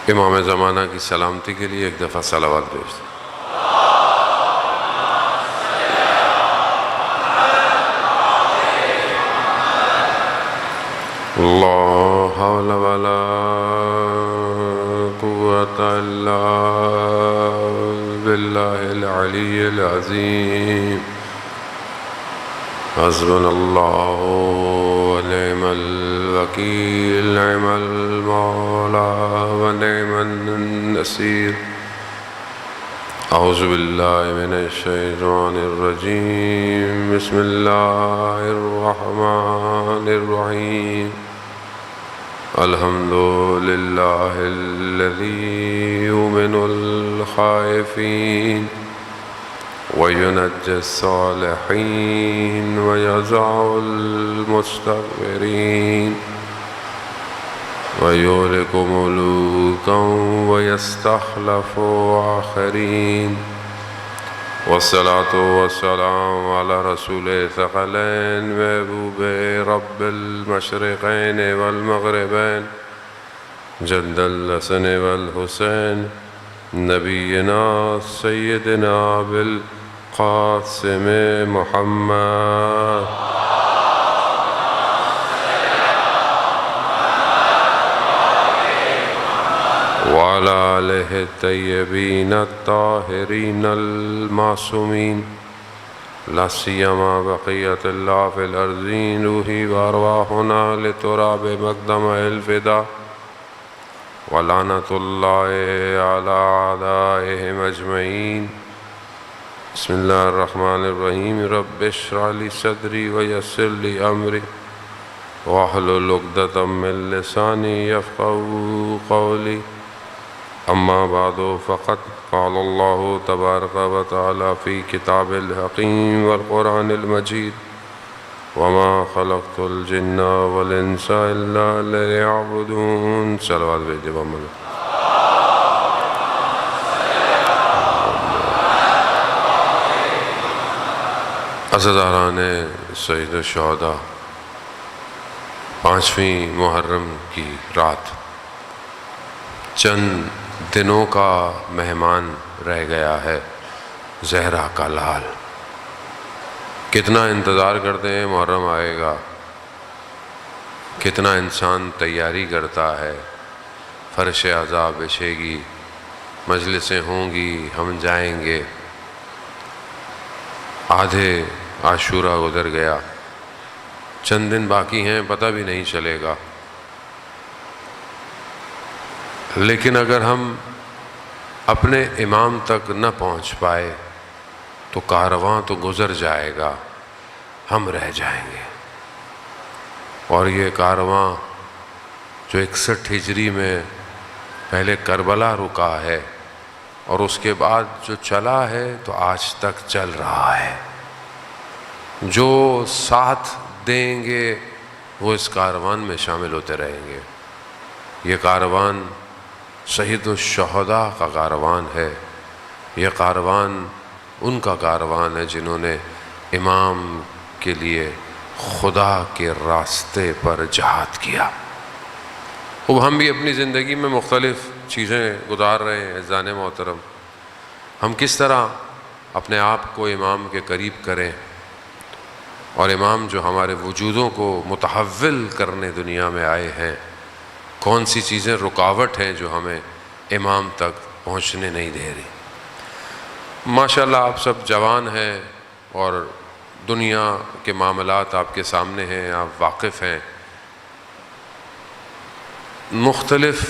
امام زمانہ کی سلامتی کے لیے ایک دفعہ صلوات بھیج دیں۔ لا حول ولا قوة الا باللہ العلی العظیم حسبنا اللہ ونعم الوکیل نعم المولا ونعم النصیر اعوذ باللہ من الشیطان الرجیم بسم اللہ الرحمن الرحیم الحمد للہ الذی یؤمن الخائفین وینجی الصالحین ویضع المستكبرین ویہلک ملوکا ویستخلف آخرین والصلاة والسلام على رسول ثقلین محبوب رب المشرقین والمغربین جد الحسن والحسین نبینا سیدنا بالقاسم محمد وعلى آلہ الطیبین الطاہرین المعصومین لا سیما بقیت اللہ فی الارضین روحی وارواحنا لتراب مقدم الفدا ولعنت اللہ علی اعدائہم اجمعین بسم اللہ الرحمن الرحیم رب اشرح لی صدری ویسر لی امری واحلل عقدۃ من لسانی یفقہوا قولی اما بعد فقد قال اللہ تبارک و تعالی فی کتاب الحکیم والقرآن المجید وما خلقت الجن والانس الا لیعبدون صلوات بھیجئے محمد عزیزان سید الشہداء، 5ویں محرم کی رات چند دنوں کا مہمان رہ گیا ہے زہرا کا لال۔ کتنا انتظار کرتے ہیں محرم آئے گا، کتنا انسان تیاری کرتا ہے، فرش عزا بچھے گی، مجلسیں ہوں گی، ہم جائیں گے۔ آدھے عاشورہ گزر گیا، چند دن باقی ہیں، پتہ بھی نہیں چلے گا۔ لیکن اگر ہم اپنے امام تک نہ پہنچ پائے تو کارواں تو گزر جائے گا، ہم رہ جائیں گے۔ اور یہ کارواں جو 61 ہجری میں پہلے کربلا رکا ہے اور اس کے بعد جو چلا ہے تو آج تک چل رہا ہے، جو ساتھ دیں گے وہ اس کاروان میں شامل ہوتے رہیں گے۔ یہ کاروان سید الشہداء کا کاروان ہے، یہ کاروان ان کا کاروان ہے جنہوں نے امام کے لیے خدا کے راستے پر جہاد کیا۔ اب ہم بھی اپنی زندگی میں مختلف چیزیں گزار رہے ہیں عزیزان محترم، ہم کس طرح اپنے آپ کو امام کے قریب کریں، اور امام جو ہمارے وجودوں کو متحول کرنے دنیا میں آئے ہیں، کون سی چیزیں رکاوٹ ہیں جو ہمیں امام تک پہنچنے نہیں دے رہی۔ ماشاءاللہ آپ سب جوان ہیں اور دنیا کے معاملات آپ کے سامنے ہیں، آپ واقف ہیں۔ مختلف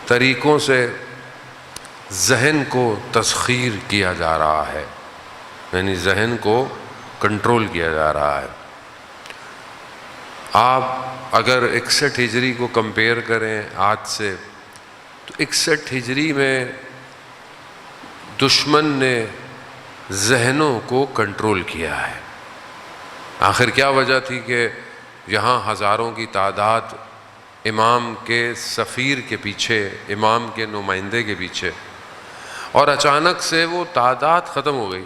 طریقوں سے ذہن کو تسخیر کیا جا رہا ہے، یعنی ذہن کو کنٹرول کیا جا رہا ہے۔ آپ اگر 61 ہجری کو کمپیئر کریں آج سے، تو 61 ہجری میں دشمن نے ذہنوں کو کنٹرول کیا ہے۔ آخر کیا وجہ تھی کہ یہاں ہزاروں کی تعداد امام کے سفیر کے پیچھے، امام کے نمائندے کے پیچھے، اور اچانک سے وہ تعداد ختم ہو گئی،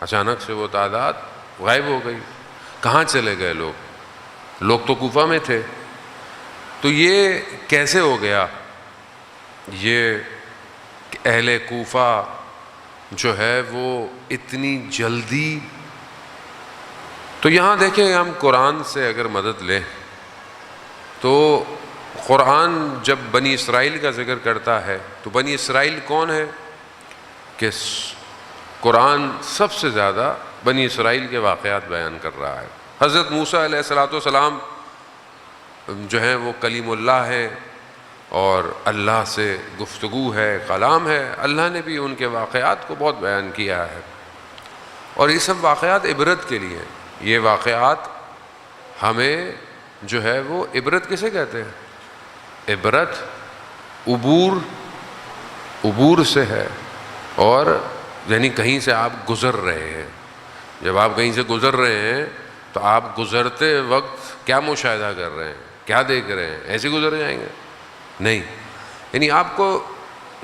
اچانک سے وہ تعداد غائب ہو گئی۔ کہاں چلے گئے لوگ؟ لوگ تو کوفہ میں تھے۔ تو یہ کیسے ہو گیا؟ یہ اہل کوفہ جو ہے وہ اتنی جلدی، تو یہاں دیکھیں ہم قرآن سے اگر مدد لیں تو قرآن جب بنی اسرائیل کا ذکر کرتا ہے تو بنی اسرائیل کون ہے کہ قرآن سب سے زیادہ بنی اسرائیل کے واقعات بیان کر رہا ہے۔ حضرت موسیٰ علیہ السلام جو ہیں وہ کلیم اللہ ہیں اور اللہ سے گفتگو ہے، کلام ہے، اللہ نے بھی ان کے واقعات کو بہت بیان کیا ہے، اور یہ سب واقعات عبرت کے لیے ہیں۔ یہ واقعات ہمیں جو ہے وہ عبرت کسے کہتے ہیں؟ عبرت عبور سے ہے، اور یعنی کہیں سے آپ گزر رہے ہیں۔ جب آپ کہیں سے گزر رہے ہیں تو آپ گزرتے وقت کیا مشاہدہ کر رہے ہیں، کیا دیکھ رہے ہیں؟ ایسے گزر جائیں گے؟ نہیں، یعنی آپ کو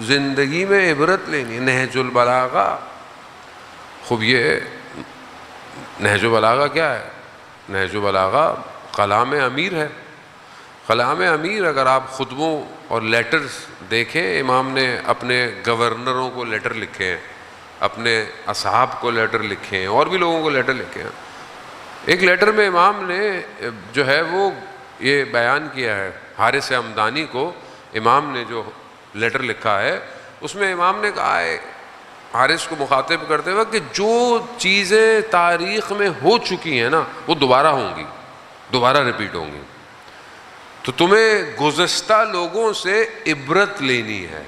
زندگی میں عبرت لینی۔ نہج البلاغہ، خوب یہ نہج البلاغہ کیا ہے؟ نہج البلاغہ کلام امیر ہے۔ کلام امیر اگر آپ خطبوں اور لیٹرز دیکھیں، امام نے اپنے گورنروں کو لیٹر لکھے ہیں، اپنے اصحاب کو لیٹر لکھے ہیں، اور بھی لوگوں کو لیٹر لکھے ہیں۔ ایک لیٹر میں امام نے جو ہے وہ یہ بیان کیا ہے، حارث ہمدانی کو امام نے جو لیٹر لکھا ہے اس میں امام نے کہا ہے حارث کو مخاطب کرتے ہوئے کہ جو چیزیں تاریخ میں ہو چکی ہیں نا وہ دوبارہ ہوں گی، دوبارہ ریپیٹ ہوں گی، تو تمہیں گزشتہ لوگوں سے عبرت لینی ہے۔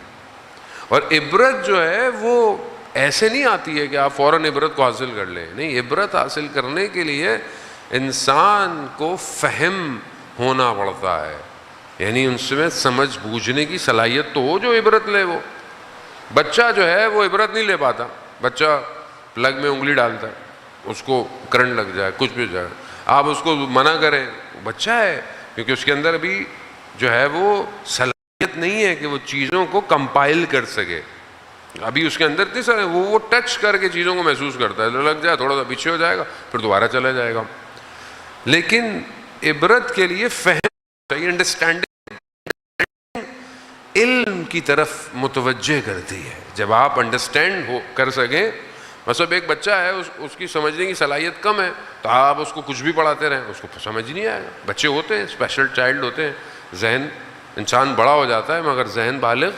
اور عبرت جو ہے وہ ایسے نہیں آتی ہے کہ آپ فوراً عبرت کو حاصل کر لیں، نہیں، عبرت حاصل کرنے کے لیے انسان کو فہم ہونا پڑتا ہے، یعنی ان سے سمجھ بوجھنے کی صلاحیت تو ہو جو عبرت لے۔ وہ بچہ جو ہے وہ عبرت نہیں لے پاتا، بچہ پلگ میں انگلی ڈالتا ہے، اس کو کرنٹ لگ جائے، کچھ بھی جائے، آپ اس کو منع کریں، بچہ ہے، کیونکہ اس کے اندر بھی جو ہے وہ صلاحیت نہیں ہے کہ وہ چیزوں کو کمپائل کر سکے، ابھی اس کے اندر اتنی سارے وہ ٹچ کر کے چیزوں کو محسوس کرتا ہے، لگ جائے تھوڑا سا پیچھے ہو جائے گا پھر دوبارہ چلا جائے گا۔ لیکن عبرت کے لیے فہم چاہیے، انڈرسٹینڈنگ علم کی طرف متوجہ کرتی ہے۔ جب آپ انڈرسٹینڈ کر سکیں، مثلا ایک بچہ ہے اس کی سمجھنے کی صلاحیت کم ہے تو آپ اس کو کچھ بھی پڑھاتے رہیں اس کو سمجھ نہیں آئے گا۔ بچے ہوتے ہیں، اسپیشل چائلڈ ہوتے ہیں، ذہن انسان بڑا ہو جاتا ہے مگر ذہن بالغ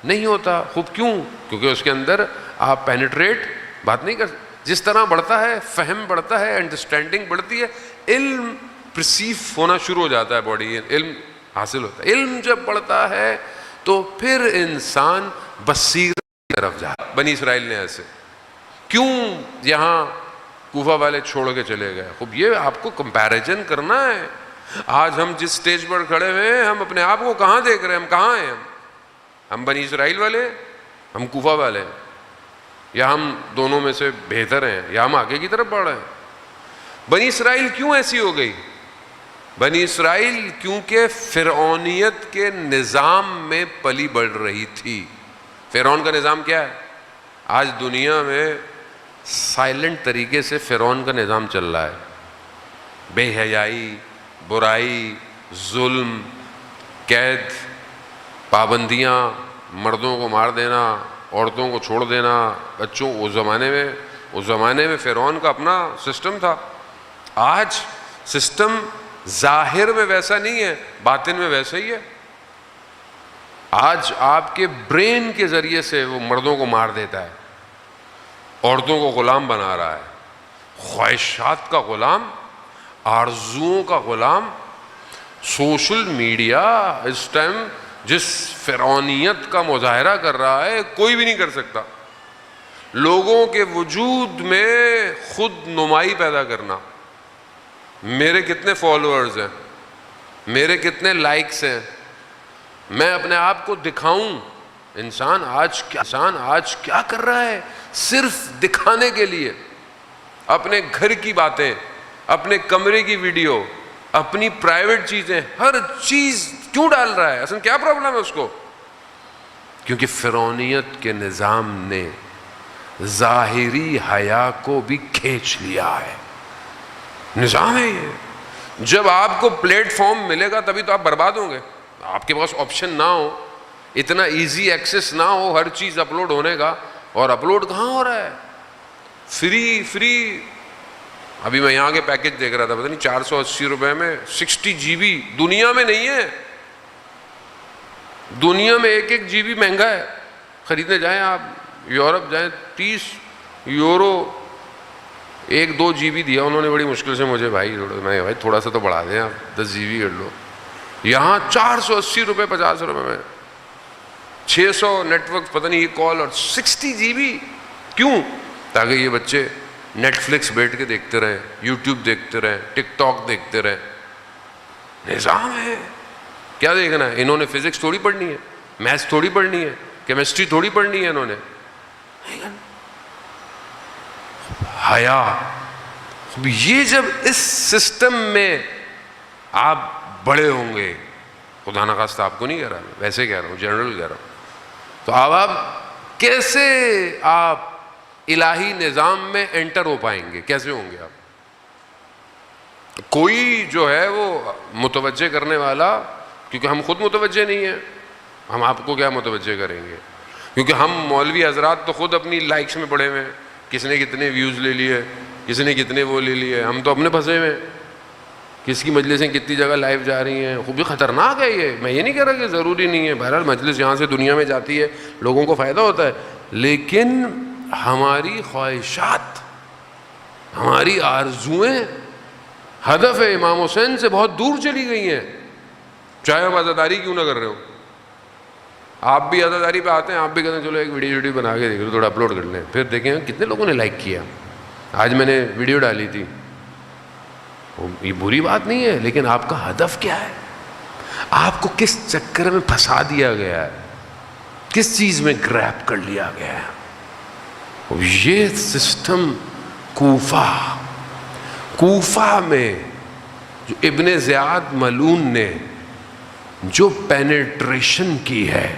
نہیں ہوتا۔ خوب کیوں؟ کیونکہ اس کے اندر آپ پینیٹریٹ بات نہیں کر سکتے۔ جس طرح بڑھتا ہے فہم بڑھتا ہے، انڈرسٹینڈنگ بڑھتی ہے، علم پرسیو ہونا شروع ہو جاتا ہے، باڈی علم حاصل ہوتا ہے۔ علم جب بڑھتا ہے تو پھر انسان بصیرت کی طرف جاتا ہے۔ بنی اسرائیل نے ایسے کیوں یہاں کوفہ والے چھوڑ کے چلے گئے؟ خوب یہ آپ کو کمپیریزن کرنا ہے۔ آج ہم جس سٹیج پر کھڑے ہوئے ہیں ہم اپنے آپ کو کہاں دیکھ رہے ہیں؟ ہم کہاں ہیں؟ ہم بنی اسرائیل والے، ہم کوفہ والے ہیں، یا ہم دونوں میں سے بہتر ہیں، یا ہم آگے کی طرف بڑھ رہے ہیں؟ بنی اسرائیل کیوں ایسی ہو گئی؟ بنی اسرائیل کیونکہ فرعونیت کے نظام میں پلی بڑھ رہی تھی۔ فرعون کا نظام کیا ہے؟ آج دنیا میں سائلنٹ طریقے سے فرعون کا نظام چل رہا ہے، بے حیائی، برائی، ظلم، قید، پابندیاں، مردوں کو مار دینا، عورتوں کو چھوڑ دینا، بچوں اس زمانے میں فرعون کا اپنا سسٹم تھا۔ آج سسٹم ظاہر میں ویسا نہیں ہے، باطن میں ویسا ہی ہے۔ آج آپ کے برین کے ذریعے سے وہ مردوں کو مار دیتا ہے، عورتوں کو غلام بنا رہا ہے، خواہشات کا غلام، آرزوؤں کا غلام۔ سوشل میڈیا اس ٹائم جس فرعونیت کا مظاہرہ کر رہا ہے کوئی بھی نہیں کر سکتا۔ لوگوں کے وجود میں خود نمائی پیدا کرنا، میرے کتنے فالوورز ہیں، میرے کتنے لائکس ہیں، میں اپنے آپ کو دکھاؤں۔ انسان آج کیا کر رہا ہے؟ صرف دکھانے کے لیے اپنے گھر کی باتیں، اپنے کمرے کی ویڈیو، اپنی پرائیویٹ چیزیں، ہر چیز کیوں ڈال رہا ہے؟ اصل کیا پرابلم ہے اس کو؟ کیونکہ فرعونیت کے نظام نے ظاہری حیا کو بھی کھینچ لیا ہے۔ نظام ہے یہ۔ جب آپ کو پلیٹ فارم ملے گا تبھی تو آپ برباد ہوں گے۔ آپ کے پاس آپشن نہ ہو اتنا ایزی ایکسیس نہ ہو ہر چیز اپلوڈ ہونے کا. اور اپلوڈ کہاں ہو رہا ہے؟ فری. ابھی میں یہاں کے پیکج دیکھ رہا تھا، پتہ نہیں 480 روپے میں 60 GB. دنیا میں نہیں ہے، دنیا میں 1 GB مہنگا ہے. خریدنے جائیں آپ، یورپ جائیں 30 یورو 1-2 GB دیا انہوں نے بڑی مشکل سے مجھے. بھائی تھوڑا سا تو بڑھا دیں آپ، 10 GB کر لو. یہاں 480 روپے 50 روپے میں 600 نیٹ ورک، پتہ نہیں یہ کال، اور 60 GB. کیوں؟ تاکہ یہ بچے نیٹ فلکس بیٹھ کے دیکھتے رہیں، یوٹیوب دیکھتے رہیں، ٹک ٹاک دیکھتے رہیں. نظام ہے. کیا دیکھنا ہے انہوں نے؟ فزکس تھوڑی پڑھنی ہے، میتھس تھوڑی پڑھنی ہے، کیمسٹری تھوڑی پڑھنی ہے انہوں نے. حیا. یہ جب اس سسٹم میں آپ بڑے ہوں گے، خدا نخواستہ آپ کو نہیں کہہ رہا، ویسے کہہ رہا ہوں، جنرل کہہ رہا ہوں، تو اب آپ کیسے آپ الہی نظام میں انٹر ہو پائیں گے؟ کیسے ہوں گے آپ؟ کوئی جو ہے وہ متوجہ کرنے والا، کیونکہ ہم خود متوجہ نہیں ہیں، ہم آپ کو کیا متوجہ کریں گے؟ کیونکہ ہم مولوی حضرات تو خود اپنی لائکس میں پڑے ہوئے ہیں، کس نے کتنے ویوز لے لیے، کس نے کتنے وہ لے لیے. ہم تو اپنے پھنسے ہوئے ہیں، کس کی مجلسیں کتنی جگہ لائیو جا رہی ہیں. خوب بھی خطرناک ہے یہ. میں یہ نہیں کہہ رہا کہ ضروری نہیں ہے، بہرحال مجلس یہاں سے دنیا میں جاتی ہے، لوگوں کو فائدہ ہوتا ہے، لیکن ہماری خواہشات، ہماری آرزوئیں ہدف امام حسین سے بہت دور چلی گئی ہیں. چاہے ہم عزاداری کیوں نہ کر رہے ہو. آپ بھی عزاداری پہ آتے ہیں، آپ بھی کہتے ہیں چلو ایک ویڈیو بنا کے دیکھ لو، تھوڑا اپلوڈ کر لیں، پھر دیکھیں کتنے لوگوں نے لائک کیا. آج میں نے ویڈیو ڈالی تھی، یہ بری بات نہیں ہے، لیکن آپ کا ہدف کیا ہے؟ آپ کو کس چکر میں پھنسا دیا گیا ہے؟ کس چیز میں گریب کر لیا گیا ہے؟ یہ سسٹم کوفہ میں جو ابن زیاد ملعون نے جو پینیٹریشن کی ہے،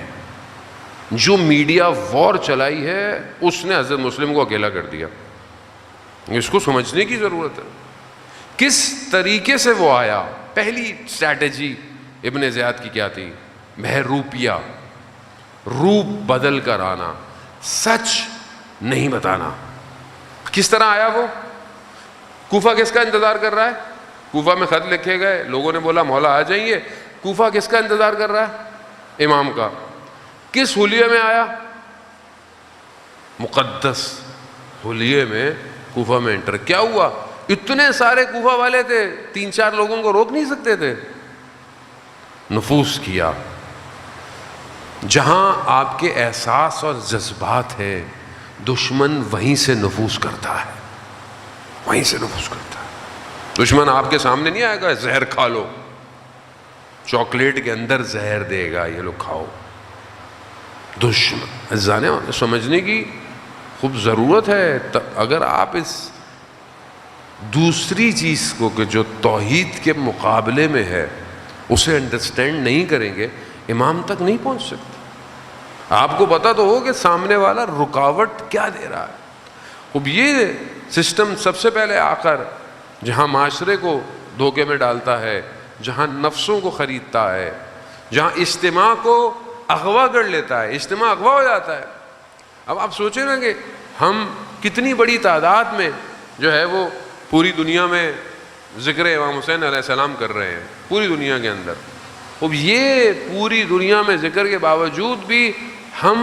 جو میڈیا وار چلائی ہے، اس نے حضرت مسلم کو اکیلا کر دیا. اس کو سمجھنے کی ضرورت ہے کس طریقے سے وہ آیا. پہلی اسٹریٹجی ابن زیاد کی کیا تھی؟ بہروپیہ، روپ بدل کر آنا، سچ نہیں بتانا. کس طرح آیا وہ؟ کوفہ کس کا انتظار کر رہا ہے؟ کوفہ میں خط لکھے گئے، لوگوں نے بولا مولا آ جائیے. کوفہ کس کا انتظار کر رہا ہے؟ امام کا. کس حلیے میں آیا؟ مقدس حلیے میں کوفہ میں انٹر. کیا ہوا؟ اتنے سارے کوفہ والے تھے، 3-4 لوگوں کو روک نہیں سکتے تھے. نفوذ کیا. جہاں آپ کے احساس اور جذبات ہیں، دشمن وہیں سے نفوذ کرتا ہے، وہیں سے نفوذ کرتا ہے. دشمن آپ کے سامنے نہیں آئے گا زہر کھا لو، چاکلیٹ کے اندر زہر دے گا یہ لوگ کھاؤ. دشمن سمجھنے کی خوب ضرورت ہے. اگر آپ اس دوسری چیز کو کہ جو توحید کے مقابلے میں ہے اسے انڈرسٹینڈ نہیں کریں گے، امام تک نہیں پہنچ سکتے. آپ کو پتا تو ہو کہ سامنے والا رکاوٹ کیا دے رہا ہے. اب یہ سسٹم سب سے پہلے آ کر جہاں معاشرے کو دھوکے میں ڈالتا ہے، جہاں نفسوں کو خریدتا ہے، جہاں اجتماع کو اغوا کر لیتا ہے، اجتماع اغوا ہو جاتا ہے. اب آپ سوچیں نا کہ ہم کتنی بڑی تعداد میں جو ہے وہ پوری دنیا میں ذکر امام حسین علیہ السلام کر رہے ہیں، پوری دنیا کے اندر. اب یہ پوری دنیا میں ذکر کے باوجود بھی ہم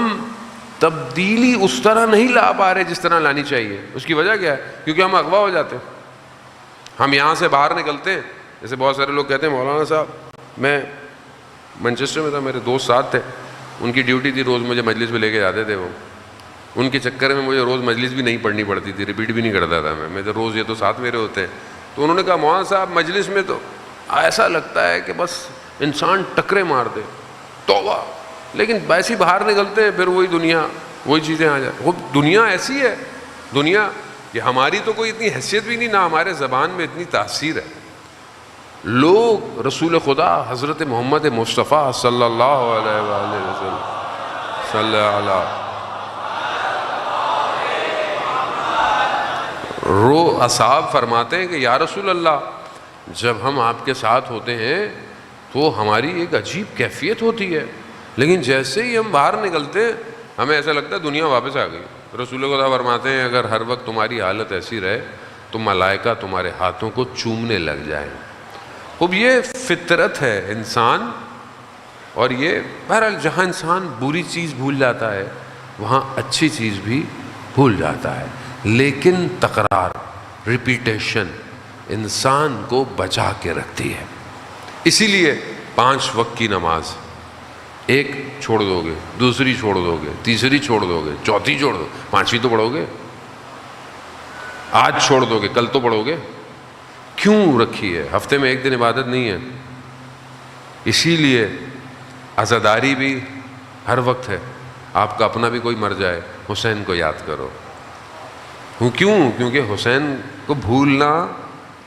تبدیلی اس طرح نہیں لا پا رہے جس طرح لانی چاہیے. اس کی وجہ کیا ہے؟ کیونکہ ہم اغوا ہو جاتے ہیں. ہم یہاں سے باہر نکلتے ہیں، جیسے بہت سارے لوگ کہتے ہیں مولانا صاحب میں مانچسٹر میں تھا، میرے دوست ساتھ تھے، ان کی ڈیوٹی تھی روز مجھے مجلس میں لے کے جاتے تھے. وہ ان کے چکر میں مجھے روز مجلس بھی نہیں پڑھنی پڑتی تھی، ریپیٹ بھی نہیں کرتا تھا میں تو روز، یہ تو ساتھ میرے ہوتے ہیں. تو انہوں نے کہا مولانا صاحب مجلس میں تو ایسا لگتا ہے کہ بس انسان ٹکرے مار دے، توبہ، لیکن ویسے باہر نکلتے ہیں پھر وہی دنیا، وہی چیزیں آ جائیں. وہ دنیا ایسی ہے، دنیا کہ ہماری تو کوئی اتنی حیثیت بھی نہیں، نہ ہمارے زبان میں اتنی تاثیر ہے. لوگ رسول خدا حضرت محمد مصطفیٰ صلی اللہ علیہ وآلہ وسلم صلی اللہ اصحاب فرماتے ہیں کہ یا رسول اللہ، جب ہم آپ کے ساتھ ہوتے ہیں تو ہماری ایک عجیب کیفیت ہوتی ہے. لیکن جیسے ہی ہم باہر نکلتے ہمیں ایسا لگتا ہے دنیا واپس آ گئی. رسول خدا فرماتے ہیں اگر ہر وقت تمہاری حالت ایسی رہے تو ملائکہ تمہارے ہاتھوں کو چومنے لگ جائیں. اب یہ فطرت ہے انسان، اور یہ بہرحال جہاں انسان بری چیز بھول جاتا ہے وہاں اچھی چیز بھی بھول جاتا ہے. لیکن تکرار، ریپیٹیشن انسان کو بچا کے رکھتی ہے. اسی لیے 5 وقت کی نماز ایک چھوڑ دو گے، دوسری چھوڑ دو گے، تیسری چھوڑ دو گے، چوتھی چھوڑ دو، 5ویں تو پڑھو گے. آج چھوڑ دو گے کل تو پڑھو گے. کیوں رکھی ہے؟ ہفتے میں 1 دن عبادت نہیں ہے. اسی لیے عزاداری بھی ہر وقت ہے. آپ کا اپنا بھی کوئی مر جائے حسین کو یاد کرو. کیوں؟ کیونکہ حسین کو بھولنا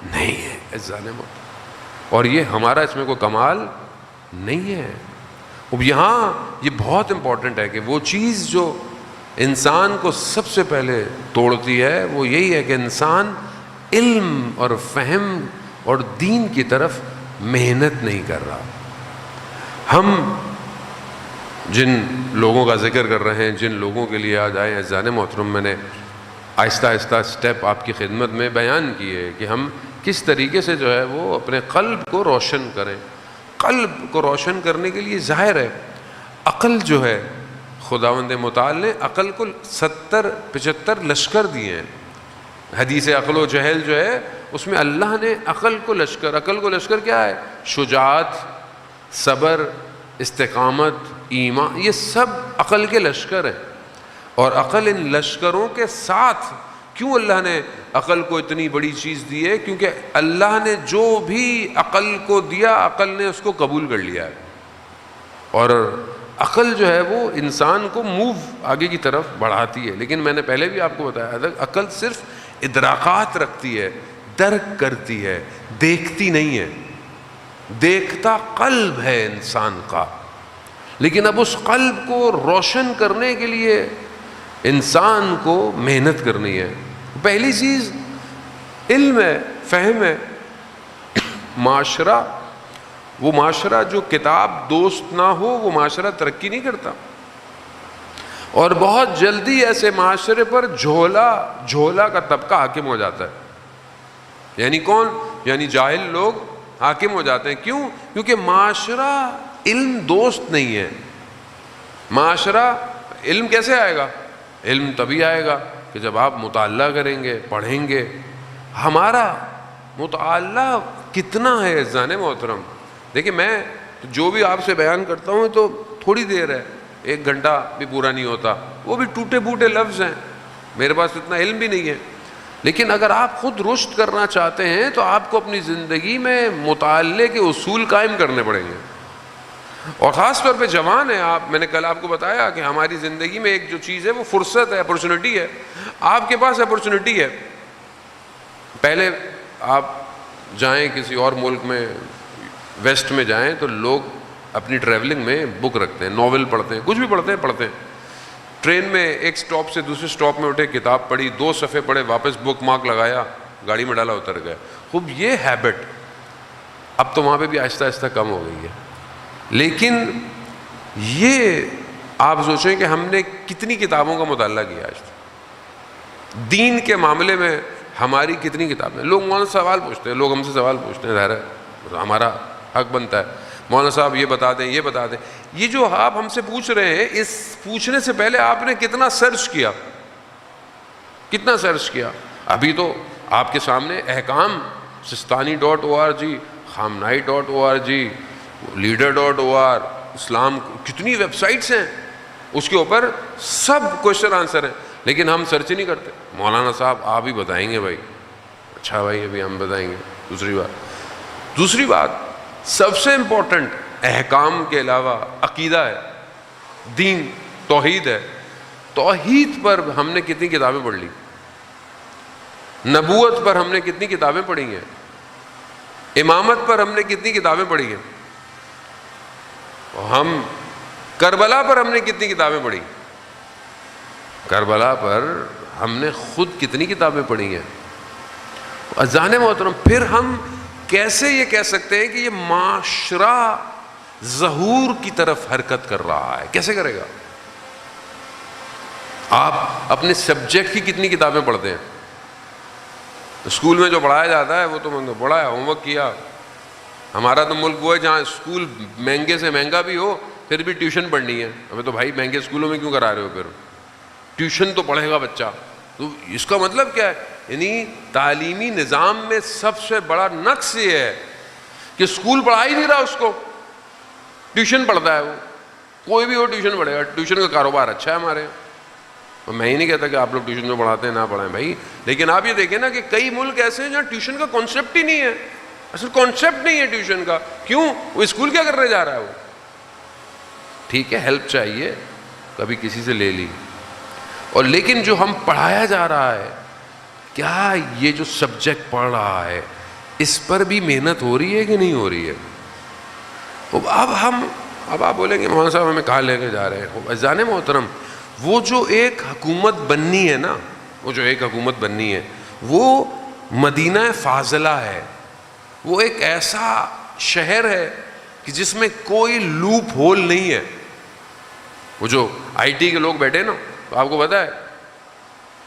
نہیں ہے عزیزان محترم، اور یہ ہمارا اس میں کوئی کمال نہیں ہے. اب یہاں یہ بہت امپورٹنٹ ہے کہ وہ چیز جو انسان کو سب سے پہلے توڑتی ہے وہ یہی ہے کہ انسان علم اور فہم اور دین کی طرف محنت نہیں کر رہا. ہم جن لوگوں کا ذکر کر رہے ہیں، جن لوگوں کے لیے آج آئے ہیں عزیزان محترم، میں نے آہستہ آہستہ اسٹیپ آپ کی خدمت میں بیان کیے کہ ہم کس طریقے سے جو ہے وہ اپنے قلب کو روشن کریں. قلب کو روشن کرنے کے لیے ظاہر ہے عقل جو ہے، خداوند متعال نے عقل کو 70-75 لشکر دیے ہیں. حدیث عقل و جہل جو ہے اس میں اللہ نے عقل کو لشکر کیا ہے؟ شجاعت، صبر، استقامت، ایمان، یہ سب عقل کے لشکر ہیں. اور عقل ان لشکروں کے ساتھ، کیوں اللہ نے عقل کو اتنی بڑی چیز دی ہے؟ کیونکہ اللہ نے جو بھی عقل کو دیا عقل نے اس کو قبول کر لیا ہے. اور عقل جو ہے وہ انسان کو آگے کی طرف بڑھاتی ہے. لیکن میں نے پہلے بھی آپ کو بتایا تھا عقل صرف ادراکات رکھتی ہے، درک کرتی ہے، دیکھتی نہیں ہے. دیکھتا قلب ہے انسان کا. لیکن اب اس قلب کو روشن کرنے کے لیے انسان کو محنت کرنی ہے. پہلی چیز علم ہے، فہم ہے. معاشرہ، وہ معاشرہ جو کتاب دوست نہ ہو وہ معاشرہ ترقی نہیں کرتا. اور بہت جلدی ایسے معاشرے پر جھولا کا طبقہ حاکم ہو جاتا ہے. یعنی کون؟ یعنی جاہل لوگ حاکم ہو جاتے ہیں. کیوں؟ کیونکہ معاشرہ علم دوست نہیں ہے. معاشرہ علم کیسے آئے گا؟ علم تبھی آئے گا کہ جب آپ مطالعہ کریں گے، پڑھیں گے. ہمارا مطالعہ کتنا ہے عزیزان محترم؟ دیکھیں میں جو بھی آپ سے بیان کرتا ہوں تو تھوڑی دیر ہے، 1 گھنٹہ بھی پورا نہیں ہوتا، وہ بھی ٹوٹے پھوٹے لفظ ہیں، میرے پاس اتنا علم بھی نہیں ہے. لیکن اگر آپ خود رشد کرنا چاہتے ہیں تو آپ کو اپنی زندگی میں مطالعے کے اصول قائم کرنے پڑیں گے. اور خاص طور پہ جوان ہیں آپ. میں نے کل آپ کو بتایا کہ ہماری زندگی میں ایک جو چیز ہے وہ فرصت ہے، اپرچونٹی ہے. آپ کے پاس اپرچونٹی ہے. پہلے آپ جائیں کسی اور ملک میں، ویسٹ میں جائیں تو لوگ اپنی ٹریولنگ میں بک رکھتے ہیں، ناول پڑھتے ہیں، کچھ بھی پڑھتے ہیں. ٹرین میں ایک سٹاپ سے دوسرے سٹاپ میں اٹھے، کتاب پڑھی، 2 صفحے پڑھے، واپس بک مارک لگایا، گاڑی میں ڈالا، اتر گئے. خوب یہ ہیبٹ اب تو وہاں پہ بھی آہستہ آہستہ کم ہو گئی ہے. لیکن یہ آپ سوچیں کہ ہم نے کتنی کتابوں کا مطالعہ کیا آج تک. دین کے معاملے میں ہماری کتنی کتابیں. لوگ مولانا سوال پوچھتے ہیں، لوگ ہم سے سوال پوچھتے ہیں، ظاہر ہے ہمارا حق بنتا ہے مولانا صاحب یہ بتا دیں، یہ بتا دیں. یہ جو آپ ہم سے پوچھ رہے ہیں، اس پوچھنے سے پہلے آپ نے کتنا سرچ کیا، کتنا سرچ کیا؟ ابھی تو آپ کے سامنے احکام sistani.org، khamenei.org، leader.org، اسلام، کتنی ویب سائٹس ہیں، اس کے اوپر سب کوشچن آنسر ہیں. لیکن ہم سرچ ہی نہیں کرتے. مولانا صاحب آپ ہی بتائیں گے. بھائی اچھا بھائی ابھی ہم بتائیں گے. دوسری بات سب سے امپورٹنٹ احکام کے علاوہ عقیدہ ہے، دین، توحید ہے. توحید پر ہم نے کتنی کتابیں پڑھ لی؟ نبوت پر ہم نے کتنی کتابیں پڑھی ہیں؟ امامت پر ہم نے کتنی کتابیں پڑھی ہیں؟ ہم کربلا پر ہم نے کتنی کتابیں پڑھی؟ کربلا پر ہم نے خود کتنی کتابیں پڑھی ہیں؟ عزیزان محترم، پھر ہم کیسے یہ کہہ سکتے ہیں کہ یہ معاشرہ ظہور کی طرف حرکت کر رہا ہے. کیسے کرے گا؟ آپ اپنے سبجیکٹ کی کتنی کتابیں پڑھتے ہیں؟ اسکول میں جو پڑھایا جاتا ہے وہ تو پڑھا ہے، ہوم ورک کیا. ہمارا تو ملک وہ ہے جہاں اسکول مہنگے سے مہنگا بھی ہو پھر بھی ٹیوشن پڑھنی ہے. ہمیں تو بھائی مہنگے اسکولوں میں کیوں کرا رہے ہو؟ پھر ٹیوشن تو پڑھے گا بچہ. تو اس کا مطلب کیا ہے؟ یعنی تعلیمی نظام میں سب سے بڑا نقص یہ ہے کہ اسکول پڑھا ہی نہیں رہا اس کو، ٹیوشن پڑھتا ہے. وہ کوئی بھی ہو ٹیوشن پڑھے گا. ٹیوشن کا کاروبار اچھا ہے ہمارے یہاں. میں ہی نہیں کہتا کہ آپ لوگ ٹیوشن میں پڑھاتے ہیں نہ پڑھائیں بھائی، لیکن آپ یہ دیکھیں نا کہ کئی ملک ایسے ہیں جہاں ٹیوشن کا کانسیپٹ ہی نہیں ہے. اصل کانسیپٹ نہیں ہے ٹیوشن کا. کیوں؟ وہ اسکول کیا کرنے جا رہا ہے؟ وہ ٹھیک ہے ہیلپ چاہیے کبھی کسی سے لے لی، اور لیکن جو ہم پڑھایا جا رہا ہے، کیا یہ جو سبجیکٹ پڑھ رہا ہے اس پر بھی محنت ہو رہی ہے کہ نہیں ہو رہی ہے؟ اب آپ بولیں گے مولانا صاحب ہمیں کہاں لے کے جا رہے ہیں؟ عزیزان محترم، وہ جو ایک حکومت بننی ہے نا، وہ جو ایک حکومت بننی ہے وہ مدینہ فاضلہ ہے. وہ ایک ایسا شہر ہے کہ جس میں کوئی لوپ ہول نہیں ہے. وہ جو آئی ٹی کے لوگ بیٹھے نا، تو آپ کو پتا ہے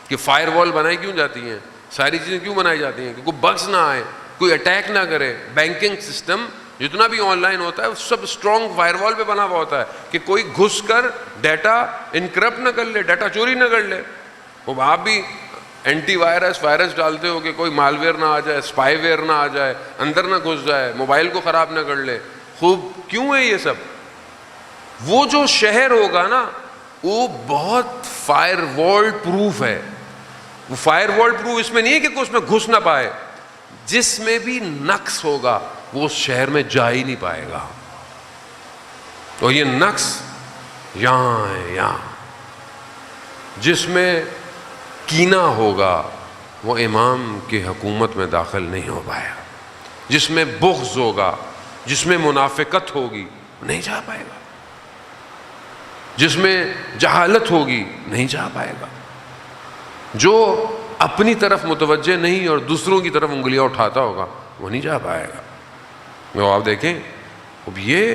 کہ فائر وال بنائی کیوں جاتی ہیں، ساری چیزیں کیوں بنائی جاتی ہیں کہ کوئی بگز نہ آئے، کوئی اٹیک نہ کرے. بینکنگ سسٹم جتنا بھی آن لائن ہوتا ہے وہ سب اسٹرانگ فائر وال پہ بنا ہوا ہوتا ہے کہ کوئی گھس کر ڈیٹا انکرپٹ نہ کر لے، ڈیٹا چوری نہ کر لے. وہ آپ بھی اینٹی وائرس ڈالتے ہو کہ کوئی مال ویئر نہ آ جائے، اسپائی ویئر نہ آ جائے، اندر نہ گھس جائے، موبائل کو خراب نہ کر لے. خوب کیوں ہے یہ سب؟ وہ جو شہر ہوگا نا وہ بہت فائر وال پروف ہے. وہ فائر وال پروف اس میں نہیں ہے کہ کوئی اس میں گھس نہ پائے. جس میں بھی نقص ہوگا وہ اس شہر میں جا ہی نہیں پائے گا. اور یہ نقص یہاں ہے، یہاں جس میں کینہ ہوگا وہ امام کی حکومت میں داخل نہیں ہو پائے گا. جس میں بغض ہوگا، جس میں منافقت ہوگی نہیں جا پائے گا. جس میں جہالت ہوگی نہیں جا پائے گا. جو اپنی طرف متوجہ نہیں اور دوسروں کی طرف انگلیاں اٹھاتا ہوگا وہ نہیں جا پائے گا. وہ آپ دیکھیں اب یہ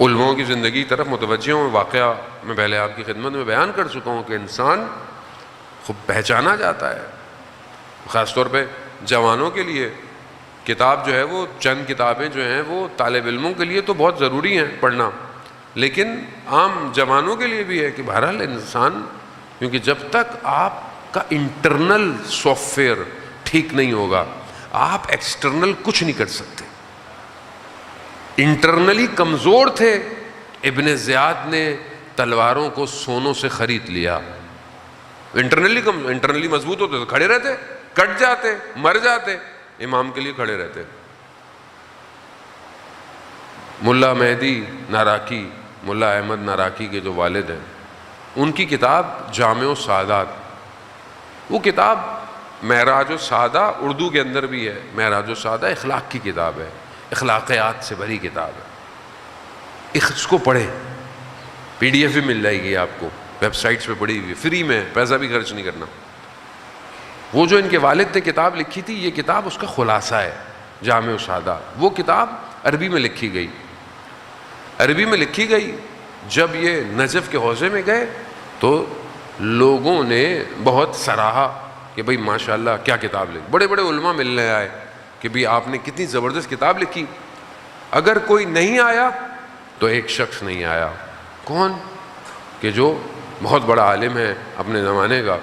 علماء کی زندگی کی طرف متوجہ ہوں. واقعہ میں پہلے آپ کی خدمت میں بیان کر چکا ہوں کہ انسان خوب پہچانا جاتا ہے. خاص طور پہ جوانوں کے لیے کتاب جو ہے وہ چند کتابیں جو ہیں وہ طالب علموں کے لیے تو بہت ضروری ہیں پڑھنا، لیکن عام جوانوں کے لیے بھی ہے کہ بہرحال انسان، کیونکہ جب تک آپ کا انٹرنل سافٹ ویئر ٹھیک نہیں ہوگا آپ ایکسٹرنل کچھ نہیں کر سکتے. انٹرنلی کمزور تھے، ابن زیاد نے تلواروں کو سونوں سے خرید لیا. انٹرنلی مضبوط ہوتے تو کھڑے رہتے، کٹ جاتے، مر جاتے، امام کے لیے کھڑے رہتے. ملا مہدی ناراکی، ملا احمد ناراکی کے جو والد ہیں، ان کی کتاب جامع السعادات، وہ کتاب معراج السعادہ اردو کے اندر بھی ہے. معراج السعادہ اخلاق کی کتاب ہے، اخلاقیات سے بھری کتاب ہے. اس کو پڑھیں، پی ڈی ایف بھی مل جائے گی آپ کو، ویب سائٹس پہ پڑھی ہوئی فری میں، پیسہ بھی خرچ نہیں کرنا. وہ جو ان کے والد نے کتاب لکھی تھی، یہ کتاب اس کا خلاصہ ہے، جامع السعادہ. وہ کتاب عربی میں لکھی گئی. عربی میں لکھی گئی. جب یہ نجف کے حوزے میں گئے تو لوگوں نے بہت سراہا کہ بھئی ماشاءاللہ کیا کتاب لکھی. بڑے بڑے علماء ملنے آئے کہ بھئی آپ نے کتنی زبردست کتاب لکھی. اگر کوئی نہیں آیا تو ایک شخص نہیں آیا. کون؟ کہ جو بہت بڑا عالم ہے اپنے زمانے کا،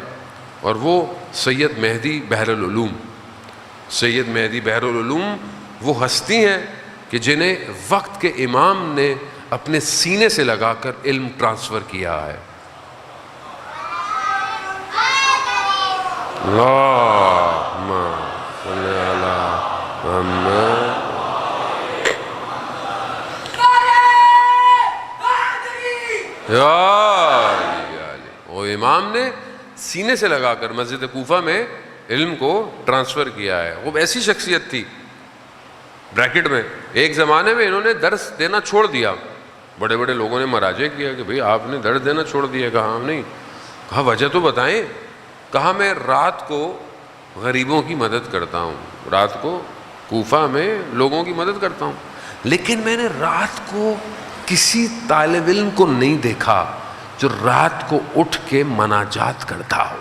اور وہ سید مہدی بحر العلوم. سید مہدی بحر العلوم وہ ہستی ہیں کہ جنہیں وقت کے امام نے اپنے سینے سے لگا کر علم ٹرانسفر کیا ہے. اللہم صلی علی محمد. وہ امام نے سینے سے لگا کر مسجد کوفہ میں علم کو ٹرانسفر کیا ہے. وہ ایسی شخصیت تھی. بریکٹ میں ایک زمانے میں انہوں نے درس دینا چھوڑ دیا. بڑے بڑے لوگوں نے مراجع کیا کہ بھئی آپ نے درس دینا چھوڑ دیا. کہا ہم نہیں. کہا وجہ تو بتائیں. کہا میں رات کو غریبوں کی مدد کرتا ہوں، رات کو کوفہ میں لوگوں کی مدد کرتا ہوں، لیکن میں نے رات کو کسی طالب علم کو نہیں دیکھا جو رات کو اٹھ کے مناجات کرتا ہو.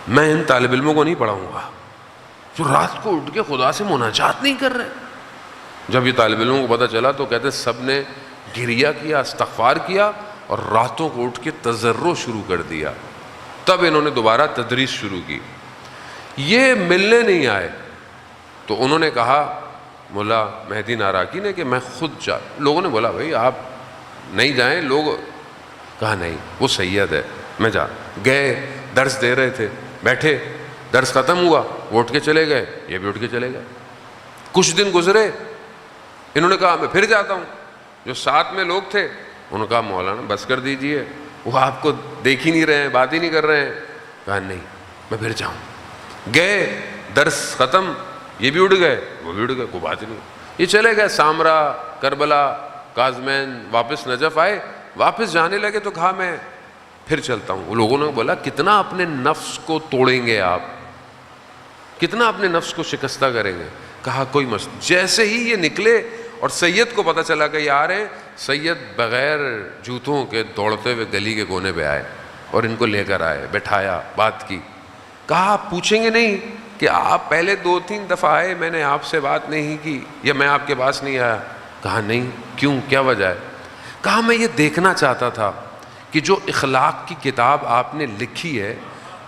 میں ان طالب علموں کو نہیں پڑھاؤں گا جو رات کو اٹھ کے خدا سے مناجات نہیں کر رہے. جب یہ طالب علموں کو پتہ چلا تو کہتے سب نے گریہ کیا, استغفار کیا اور راتوں کو اٹھ کے تضرع شروع کر دیا. تب انہوں نے دوبارہ تدریس شروع کی. یہ ملنے نہیں آئے تو انہوں نے کہا مولا مہدی ناراکی نے کہ میں خود لوگوں نے بولا بھائی آپ نہیں جائیں, لوگ کہا نہیں وہ سید ہے میں گئے. درس دے رہے تھے, بیٹھے, درس ختم ہوا, وہ اٹھ کے چلے گئے, یہ بھی اٹھ کے چلے گئے. کچھ دن گزرے, انہوں نے کہا میں پھر جاتا ہوں. جو ساتھ میں لوگ تھے انہوں نے کہا مولانا بس کر دیجئے, وہ آپ کو دیکھ ہی نہیں رہے ہیں, بات ہی نہیں کر رہے ہیں. کہا نہیں میں پھر جاؤں. گئے, درس ختم, یہ بھی اٹھ گئے, وہ بھی اٹھ گئے, کوئی بات ہی نہیں. یہ چلے گئے سامرا, کربلا, کاظمین, واپس نجف آئے. واپس جانے لگے تو کہا میں پھر چلتا ہوں. وہ لوگوں نے بولا کتنا اپنے نفس کو توڑیں گے آپ, کتنا اپنے نفس کو شکستہ کریں گے. کہا کوئی مسئلہ. جیسے ہی یہ نکلے اور سید کو پتہ چلا کہ یہ آ رہے ہیں, سید بغیر جوتوں کے دوڑتے ہوئے گلی کے کونے پہ آئے اور ان کو لے کر آئے, بٹھایا, بات کی. کہا آپ پوچھیں گے نہیں کہ آپ پہلے 2-3 دفعہ آئے, میں نے آپ سے بات نہیں کی یا میں آپ کے پاس نہیں آیا؟ کہا نہیں. کیوں, کیا وجہ ہے؟ کہا میں یہ دیکھنا چاہتا تھا کہ جو اخلاق کی کتاب آپ نے لکھی ہے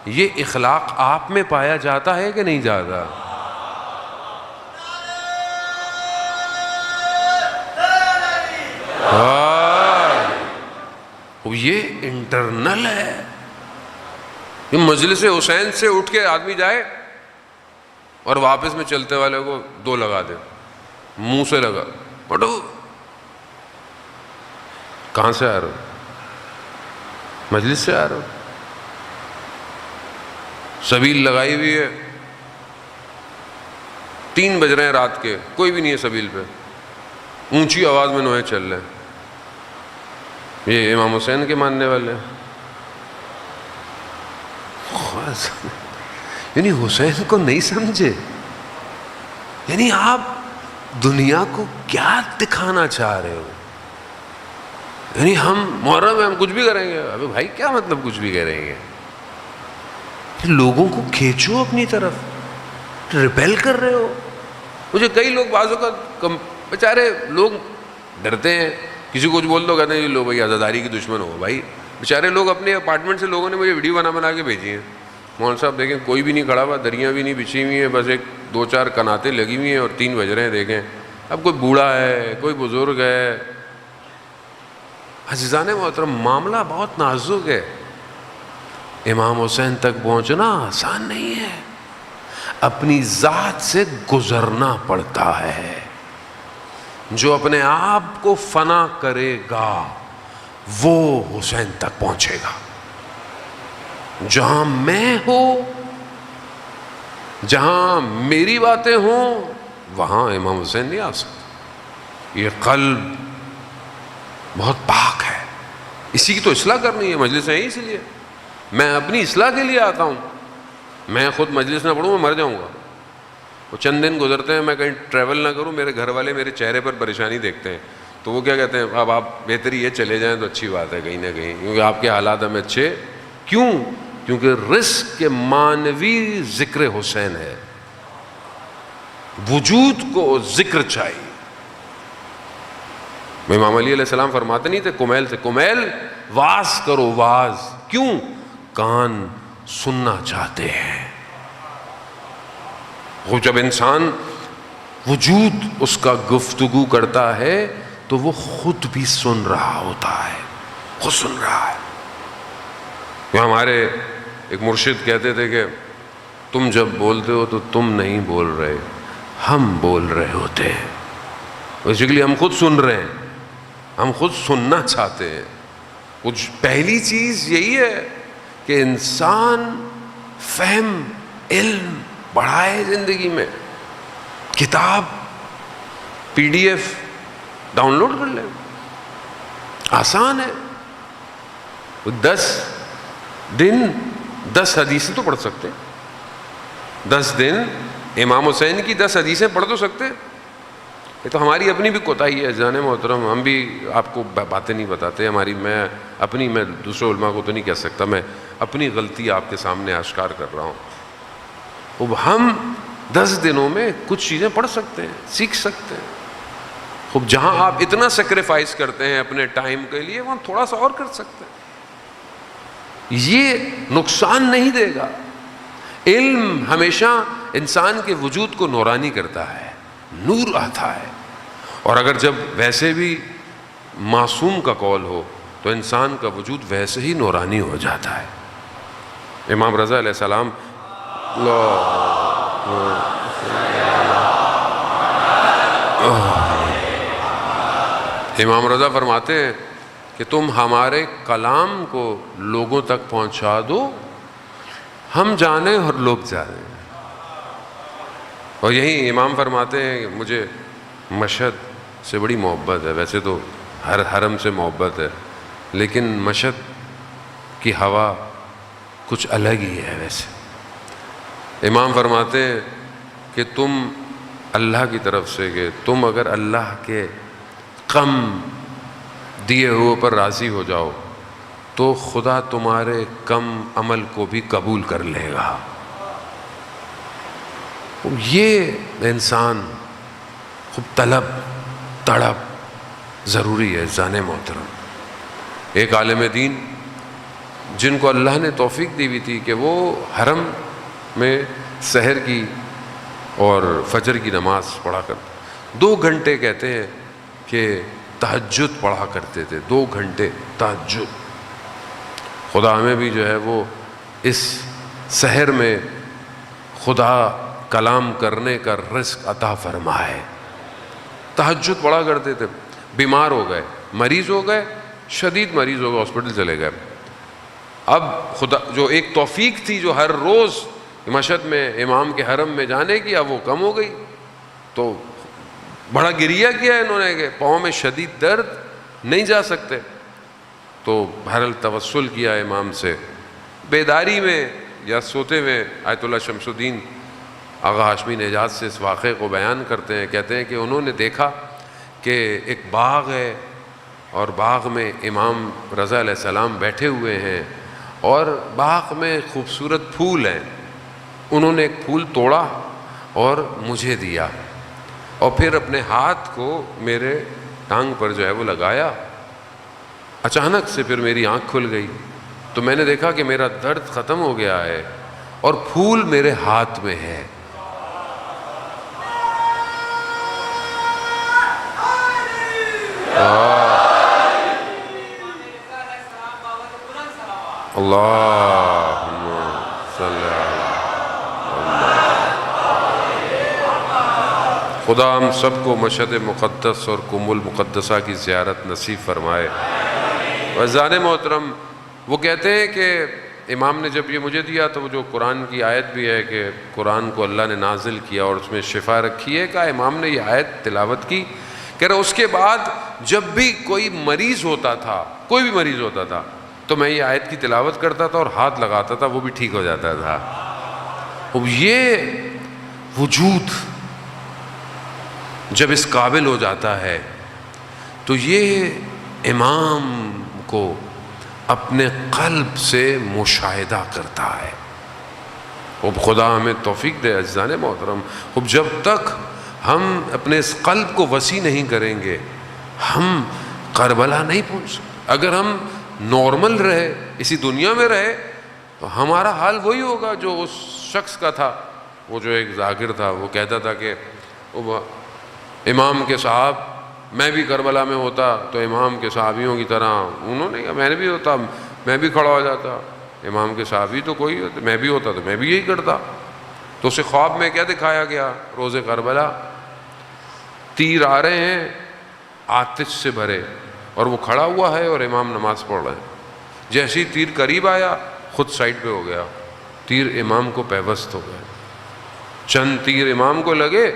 یہ اخلاق آپ میں پایا جاتا ہے کہ نہیں جاتا؟ یہ انٹرنل ہے. یہ مجلس حسین سے اٹھ کے آدمی جائے اور واپس میں چلتے والے کو 2 لگا دے, منہ سے لگا, پٹو کہاں سے آ رہے ہو؟ مجلس سے آ رہے ہو. سبیل لگائی ہوئی ہے, 3 بج رہے ہیں رات کے, کوئی بھی نہیں ہے سبیل پہ, اونچی آواز میں نوحے چل رہے ہیں. یہ امام حسین کے ماننے والے ہیں. یعنی حسین کو نہیں سمجھے. یعنی آپ دنیا کو کیا دکھانا چاہ رہے ہو؟ یعنی ہم محرم میں ہم کچھ بھی کریں گے. ابے بھائی کیا مطلب کچھ بھی کریں گے؟ لوگوں کو کھینچو اپنی طرف, ریپیل کر رہے ہو. مجھے کئی لوگ بعض اوقات بیچارے لوگ ڈرتے ہیں, کسی کو کچھ بول دو کہتے ہیں لو بھائی آزاداری کی دشمن ہو. بھائی بیچارے لوگ اپنے اپارٹمنٹ سے لوگوں نے مجھے ویڈیو بنا کے بھیجی ہیں. مولانا صاحب دیکھیں کوئی بھی نہیں کھڑا ہوا, دریاں بھی نہیں بچھی ہوئی ہیں, بس ایک 2-4 کناتیں لگی ہوئی ہیں اور 3 بج رہے ہیں. دیکھیں اب کوئی بوڑھا ہے, کوئی بزرگ ہے. عزیزان محترم معاملہ بہت نازک ہے. امام حسین تک پہنچنا آسان نہیں ہے, اپنی ذات سے گزرنا پڑتا ہے. جو اپنے آپ کو فنا کرے گا وہ حسین تک پہنچے گا. جہاں میں ہوں, جہاں میری باتیں ہوں, وہاں امام حسین نہیں آ سکتا. یہ قلب بہت پاک ہے, اسی کی تو اصلاح کرنی ہے. مجلس ہے اس لیے میں اپنی اصلاح کے لیے آتا ہوں. میں خود مجلس نہ پڑھوں میں مر جاؤں گا. وہ چند دن گزرتے ہیں میں کہیں ٹریول نہ کروں, میرے گھر والے میرے چہرے پر پریشانی دیکھتے ہیں تو وہ کیا کہتے ہیں, اب آپ بہتری یہ چلے جائیں تو اچھی بات ہے کہیں نہ کہیں, کیونکہ آپ کے حالات ہمیں اچھے. کیوں؟ کیونکہ رزق کے معنوی ذکر حسین ہے, وجود کو ذکر چاہیے. امام علی علیہ السلام فرماتے نہیں تھے کمیل سے, کمیل واز کرو واز. کیوں؟ کان سننا چاہتے ہیں. وہ جب انسان وجود اس کا گفتگو کرتا ہے تو وہ خود بھی سن رہا ہوتا ہے, خود سن رہا ہے. ہمارے ایک مرشد کہتے تھے کہ تم جب بولتے ہو تو تم نہیں بول رہے, ہم بول رہے ہوتے ہیں. بیسیکلی ہم خود سن رہے ہیں, ہم خود سننا چاہتے ہیں. کچھ پہلی چیز یہی ہے کہ انسان فہم علم بڑھائے زندگی میں. کتاب PDF ڈاؤن لوڈ کر لیں, آسان ہے. 10 دن 10 حدیثیں تو پڑھ سکتے ہیں. 10 دن امام حسین کی 10 حدیثیں پڑھ تو سکتے ہیں. یہ تو ہماری اپنی بھی کوتاہی ہے جان محترم، ہم بھی آپ کو باتیں نہیں بتاتے ہماری، میں دوسرے علماء کو تو نہیں کہہ سکتا، میں اپنی غلطی آپ کے سامنے آشکار کر رہا ہوں. اب ہم 10 دنوں میں کچھ چیزیں پڑھ سکتے ہیں، سیکھ سکتے ہیں. خوب جہاں آپ اتنا سیکریفائس کرتے ہیں اپنے ٹائم کے لیے، وہاں تھوڑا سا اور کر سکتے ہیں. یہ نقصان نہیں دے گا. علم ہمیشہ انسان کے وجود کو نورانی کرتا ہے، نور آتا ہے. اور اگر جب ویسے بھی معصوم کا قول ہو تو انسان کا وجود ویسے ہی نورانی ہو جاتا ہے. امام رضا علیہ السلام امام رضا فرماتے ہیں کہ تم ہمارے کلام کو لوگوں تک پہنچا دو، ہم جانیں اور لوگ جانیں. اور یہی امام فرماتے ہیں کہ مجھے مشہد سے بڑی محبت ہے. ویسے تو ہر حرم سے محبت ہے، لیکن مشہد کی ہوا کچھ الگ ہی ہے. ویسے امام فرماتے ہیں کہ تم اللہ کی طرف سے، کہ تم اگر اللہ کے کم دیے ہوئے پر راضی ہو جاؤ تو خدا تمہارے کم عمل کو بھی قبول کر لے گا. یہ انسان خوب طلب تڑپ ضروری ہے جان محترم. ایک عالم دین جن کو اللہ نے توفیق دی ہوئی تھی کہ وہ حرم میں سحر کی اور فجر کی نماز پڑھا کرتے، 2 گھنٹے کہتے ہیں کہ تہجد پڑھا کرتے تھے. 2 گھنٹے تہجد. خدا ہمیں بھی جو ہے وہ اس سحر میں خدا کلام کرنے کا رزق عطا فرمائے. تہجد پڑھا کرتے تھے. بیمار ہو گئے، مریض ہو گئے، شدید مریض ہو گئے، ہاسپٹل چلے گئے. اب خدا جو ایک توفیق تھی جو ہر روز مشہد میں امام کے حرم میں جانے کی، اب وہ کم ہو گئی. تو بڑا گریہ کیا انہوں نے کہ پاؤں میں شدید درد، نہیں جا سکتے. تو بہرحال توسل کیا امام سے. بیداری میں یا سوتے میں آیت اللہ شمس الدین آغا ہاشمی نجات سے اس واقعے کو بیان کرتے ہیں. کہتے ہیں کہ انہوں نے دیکھا کہ ایک باغ ہے اور باغ میں امام رضا علیہ السلام بیٹھے ہوئے ہیں اور باغ میں خوبصورت پھول ہیں. انہوں نے ایک پھول توڑا اور مجھے دیا اور پھر اپنے ہاتھ کو میرے ٹانگ پر جو ہے وہ لگایا. اچانک سے پھر میری آنکھ کھل گئی تو میں نے دیکھا کہ میرا درد ختم ہو گیا ہے اور پھول میرے ہاتھ میں ہے. اللہم صلی خدا ہم سب کو مشہد مقدس اور کم المقدسہ کی زیارت نصیب فرمائے. وزان محترم وہ کہتے ہیں کہ امام نے جب یہ مجھے دیا تو وہ جو قرآن کی آیت بھی ہے کہ قرآن کو اللہ نے نازل کیا اور اس میں شفا رکھی ہے، کہ امام نے یہ آیت تلاوت کی. کہہ رہا اس کے بعد جب بھی کوئی مریض ہوتا تھا، کوئی بھی مریض ہوتا تھا، تو میں یہ آیت کی تلاوت کرتا تھا اور ہاتھ لگاتا تھا، وہ بھی ٹھیک ہو جاتا تھا. اب یہ وجود جب اس قابل ہو جاتا ہے تو یہ امام کو اپنے قلب سے مشاہدہ کرتا ہے. اب خدا ہمیں توفیق دے عزیزان محترم. اب جب تک ہم اپنے اس قلب کو وسیع نہیں کریں گے ہم کربلا نہیں پہنچ سکتے. اگر ہم نارمل رہے، اسی دنیا میں رہے، تو ہمارا حال وہی ہوگا جو اس شخص کا تھا. وہ جو ایک ذاکر تھا وہ کہتا تھا کہ امام کے صاحب میں بھی کربلا میں ہوتا تو امام کے صحابیوں کی طرح، انہوں نے کہا میں نے بھی ہوتا، میں بھی کھڑا ہو جاتا. امام کے صحابی تو کوئی ہوتے، میں بھی ہوتا تو میں بھی یہی کرتا. تو اسے خواب میں کیا دکھایا گیا؟ روز کربلا تیر آ رہے ہیں آتش سے بھرے اور وہ کھڑا ہوا ہے اور امام نماز پڑھ رہے ہیں. جیسے ہی تیر قریب آیا خود سائڈ پہ ہو گیا، تیر امام کو پیوست ہو گئے. چند تیر امام کو لگے،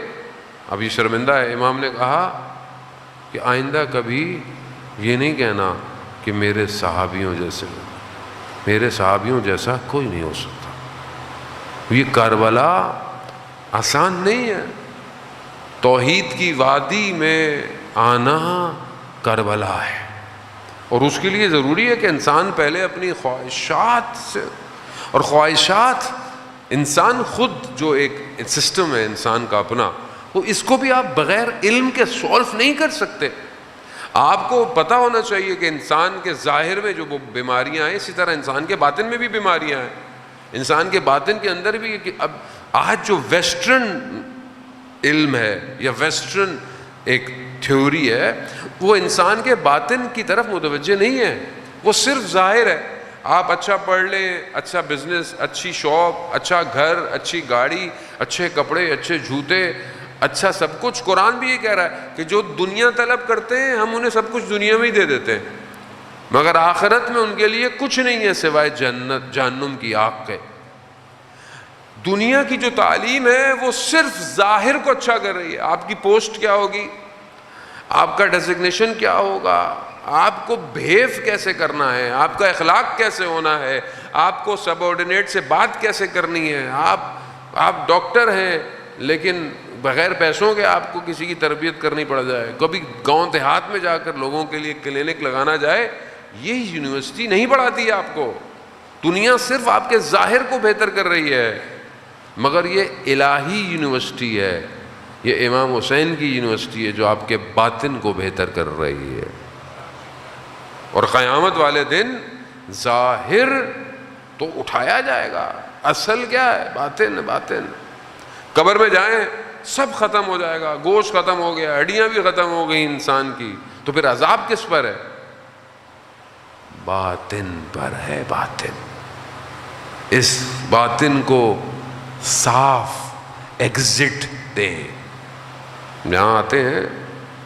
اب یہ شرمندہ ہے. امام نے کہا کہ آئندہ کبھی یہ نہیں کہنا کہ میرے صحابیوں جیسے، میرے صحابیوں جیسا کوئی نہیں ہو سکتا. یہ کربلا آسان نہیں ہے. توحید کی وادی میں آنا کربلا ہے، اور اس کے لیے ضروری ہے کہ انسان پہلے اپنی خواہشات سے، اور خواہشات انسان خود جو ایک سسٹم ہے انسان کا اپنا، وہ اس کو بھی آپ بغیر علم کے سولو نہیں کر سکتے۔ آپ کو پتہ ہونا چاہیے کہ انسان کے ظاہر میں جو بیماریاں ہیں، اسی طرح انسان کے باطن میں بھی بیماریاں ہیں، انسان کے باطن کے اندر بھی۔ کہ اب آج جو ویسٹرن علم ہے یا ویسٹرن ایک تھیوری ہے، وہ انسان کے باطن کی طرف متوجہ نہیں ہے، وہ صرف ظاہر ہے۔ آپ اچھا پڑھ لیں، اچھا بزنس، اچھی شاپ، اچھا گھر، اچھی گاڑی، اچھے کپڑے، اچھے جوتے، اچھا سب کچھ۔ قرآن بھی یہ کہہ رہا ہے کہ جو دنیا طلب کرتے ہیں ہم انہیں سب کچھ دنیا میں ہی دے دیتے ہیں، مگر آخرت میں ان کے لیے کچھ نہیں ہے سوائے جنت، جہنم کی آگ کے۔ دنیا کی جو تعلیم ہے وہ صرف ظاہر کو اچھا کر رہی ہے۔ آپ کی پوسٹ کیا ہوگی، آپ کا ڈیزگنیشن کیا ہوگا، آپ کو بہیو کیسے کرنا ہے، آپ کا اخلاق کیسے ہونا ہے، آپ کو سب آرڈینیٹ سے بات کیسے کرنی ہے۔ آپ ڈاکٹر ہیں لیکن بغیر پیسوں کے آپ کو کسی کی تربیت کرنی پڑ جائے، کبھی گاؤں دیہات میں جا کر لوگوں کے لیے کلینک لگانا جائے، یہ یونیورسٹی نہیں پڑھاتی ہے آپ کو۔ دنیا صرف آپ کے ظاہر کو بہتر کر رہی ہے، مگر یہ الہی یونیورسٹی ہے، یہ امام حسین کی یونیورسٹی ہے جو آپ کے باطن کو بہتر کر رہی ہے۔ اور قیامت والے دن ظاہر تو اٹھایا جائے گا، اصل کیا ہے؟ باطن۔ باطن قبر میں جائیں سب ختم ہو جائے گا، گوشت ختم ہو گیا، ہڈیاں بھی ختم ہو گئی انسان کی، تو پھر عذاب کس پر ہے؟ باطن پر ہے۔ باطن، اس باطن کو صاف ایگزٹ دیں۔ یہاں آتے ہیں،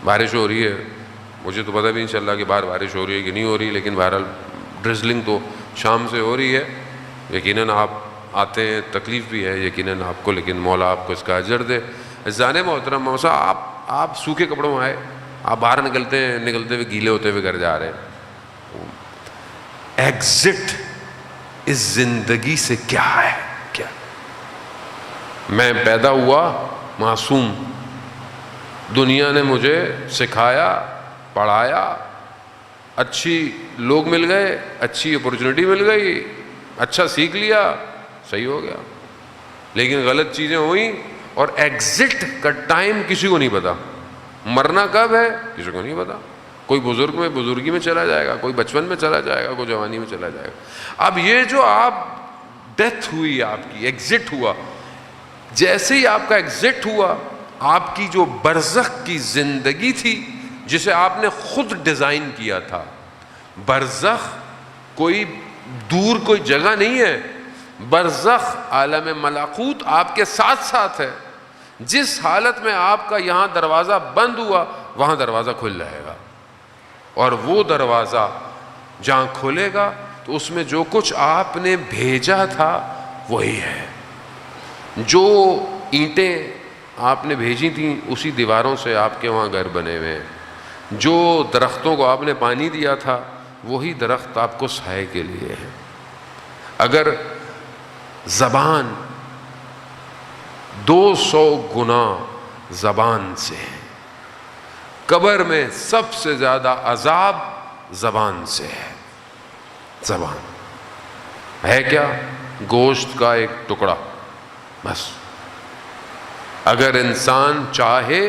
بارش ہو رہی ہے، مجھے تو پتہ بھی نہیں چل رہا کہ باہر بارش ہو رہی ہے کہ نہیں ہو رہی، لیکن بہرحال ڈرزلنگ تو شام سے ہو رہی ہے۔ یقیناً آپ آتے ہیں، تکلیف بھی ہے یقیناً آپ کو، لیکن مولا آپ کو اس کا اجر دے۔ عزیزان محترم، موسیٰ آپ سوکھے کپڑوں میں آئے، آپ باہر نکلتے ہوئے گیلے ہوتے ہوئے گھر جا رہے ہیں۔ ایگزٹ اس زندگی سے کیا ہے؟ کیا میں پیدا ہوا معصوم، دنیا نے مجھے سکھایا، پڑھایا، اچھی لوگ مل گئے، اچھی اپورچونٹی مل گئی، اچھا سیکھ لیا، صحیح ہو گیا، لیکن غلط چیزیں ہوئیں، اور ایگزٹ کا ٹائم کسی کو نہیں پتا۔ مرنا کب ہے کسی کو نہیں پتا۔ کوئی بزرگ میں بزرگی میں چلا جائے گا، کوئی بچپن میں چلا جائے گا، کوئی جوانی میں چلا جائے گا۔ اب یہ جو آپ ڈیتھ ہوئی، آپ کی ایگزٹ ہوا، جیسے ہی آپ کا ایگزٹ ہوا، آپ کی جو برزخ کی زندگی تھی جسے آپ نے خود ڈیزائن کیا تھا، برزخ کوئی دور کوئی جگہ نہیں ہے، برزخ عالم ملکوت آپ کے ساتھ ساتھ ہے۔ جس حالت میں آپ کا یہاں دروازہ بند ہوا، وہاں دروازہ کھل جائے گا، اور وہ دروازہ جہاں کھلے گا تو اس میں جو کچھ آپ نے بھیجا تھا وہی ہے۔ جو اینٹیں آپ نے بھیجی تھیں اسی دیواروں سے آپ کے وہاں گھر بنے ہوئے ہیں، جو درختوں کو آپ نے پانی دیا تھا وہی درخت آپ کو سائے کے لیے ہے۔ اگر زبان 200 گنا زبان سے ہے، قبر میں سب سے زیادہ عذاب زبان سے ہے۔ زبان ہے کیا؟ گوشت کا ایک ٹکڑا بس۔ اگر انسان چاہے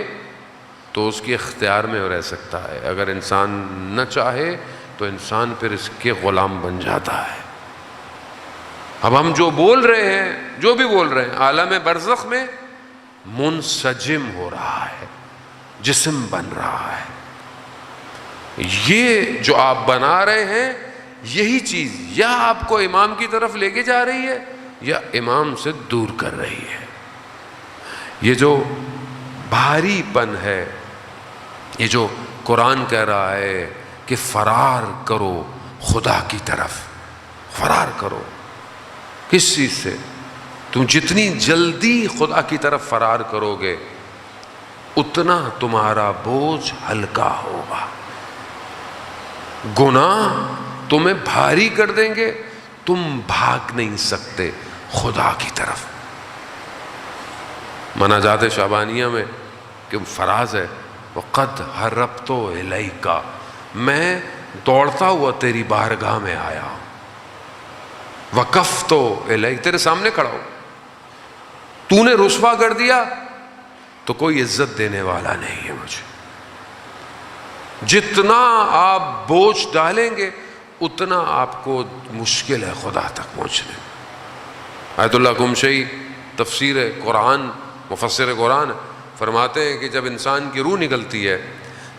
تو اس کے اختیار میں رہ سکتا ہے، اگر انسان نہ چاہے تو انسان پھر اس کے غلام بن جاتا ہے۔ اب ہم جو بول رہے ہیں، جو بھی بول رہے ہیں، عالم برزخ میں منسجم ہو رہا ہے، جسم بن رہا ہے۔ یہ جو آپ بنا رہے ہیں، یہی چیز یا آپ کو امام کی طرف لے کے جا رہی ہے یا امام سے دور کر رہی ہے۔ یہ جو بھاری پن ہے، یہ جو قرآن کہہ رہا ہے کہ فرار کرو خدا کی طرف، فرار کرو۔ کس چیز سے؟ تم جتنی جلدی خدا کی طرف فرار کرو گے اتنا تمہارا بوجھ ہلکا ہوگا۔ گناہ تمہیں بھاری کر دیں گے، تم بھاگ نہیں سکتے خدا کی طرف۔ مناجات شعبانیہ میں کہ فراز ہے وقد ہربت الیک، میں دوڑتا ہوا تیری بارگاہ میں آیا ہوں، وقفت الیک، تیرے سامنے کھڑا ہوں، تو نے رسوا کر دیا تو کوئی عزت دینے والا نہیں ہے مجھے، جتنا آپ بوجھ ڈالیں گے اتنا آپ کو مشکل ہے خدا تک پہنچنے۔ آیت اللہ قمشی تفسیر قرآن، مفسر قرآن فرماتے ہیں کہ جب انسان کی روح نکلتی ہے